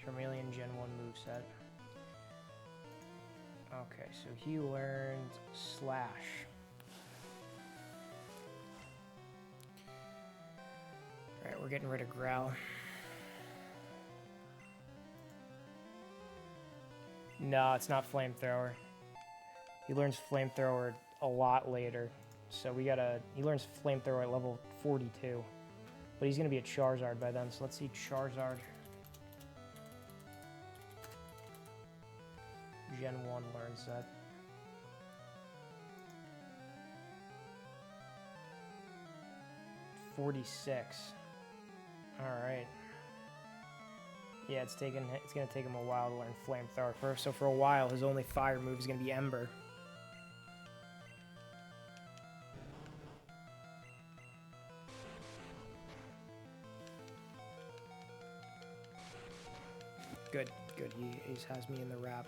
Charmeleon Gen 1 moveset. Okay, so he learned Slash. Alright, we're getting rid of Growl. No, it's not Flamethrower. He learns Flamethrower a lot later. So we gotta... He learns Flamethrower at level 42. But he's gonna be a Charizard by then, so let's see Charizard. Gen 1 learns that. .46. Alright. Yeah, it's gonna take him a while to learn Flamethrower. So for a while, his only fire move is gonna be Ember. Good, good. He has me in the wrap.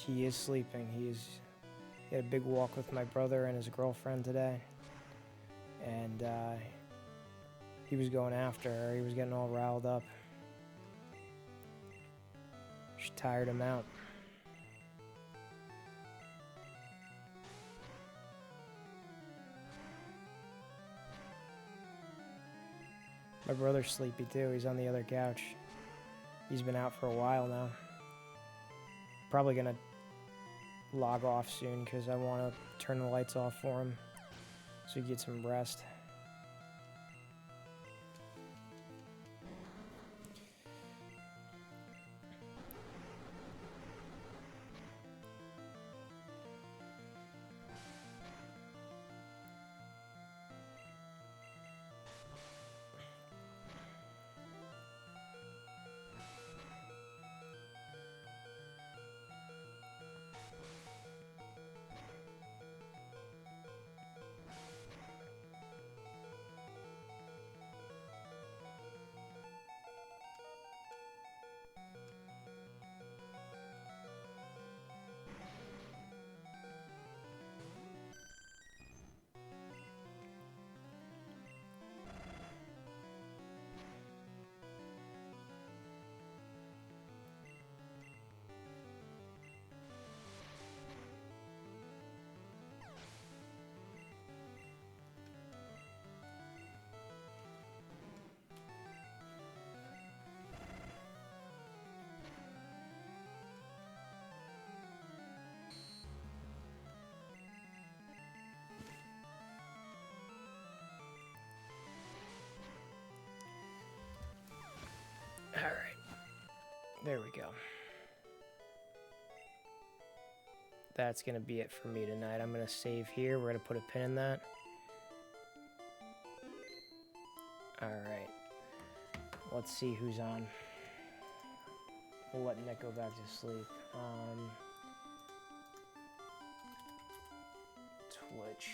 He is sleeping. He had a big walk with my brother and his girlfriend today. And he was going after her. He was getting all riled up. She tired him out. My brother's sleepy too. He's on the other couch. He's been out for a while now. Probably gonna log off soon because I want to turn the lights off for him so he gets some rest. All right, there we go. That's gonna be it for me tonight. I'm gonna save here. We're gonna put a pin in that. All right, let's see who's on. We'll let Nick go back to sleep. Twitch.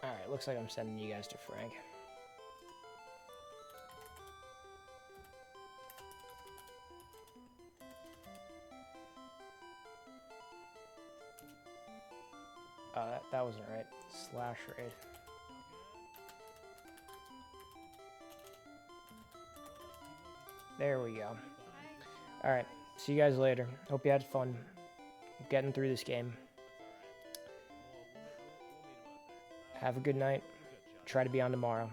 Alright, looks like I'm sending you guys to Frank. Oh, that wasn't right. Slash raid. There we go. Alright, see you guys later. Hope you had fun getting through this game. Have a good night. Try to be on tomorrow.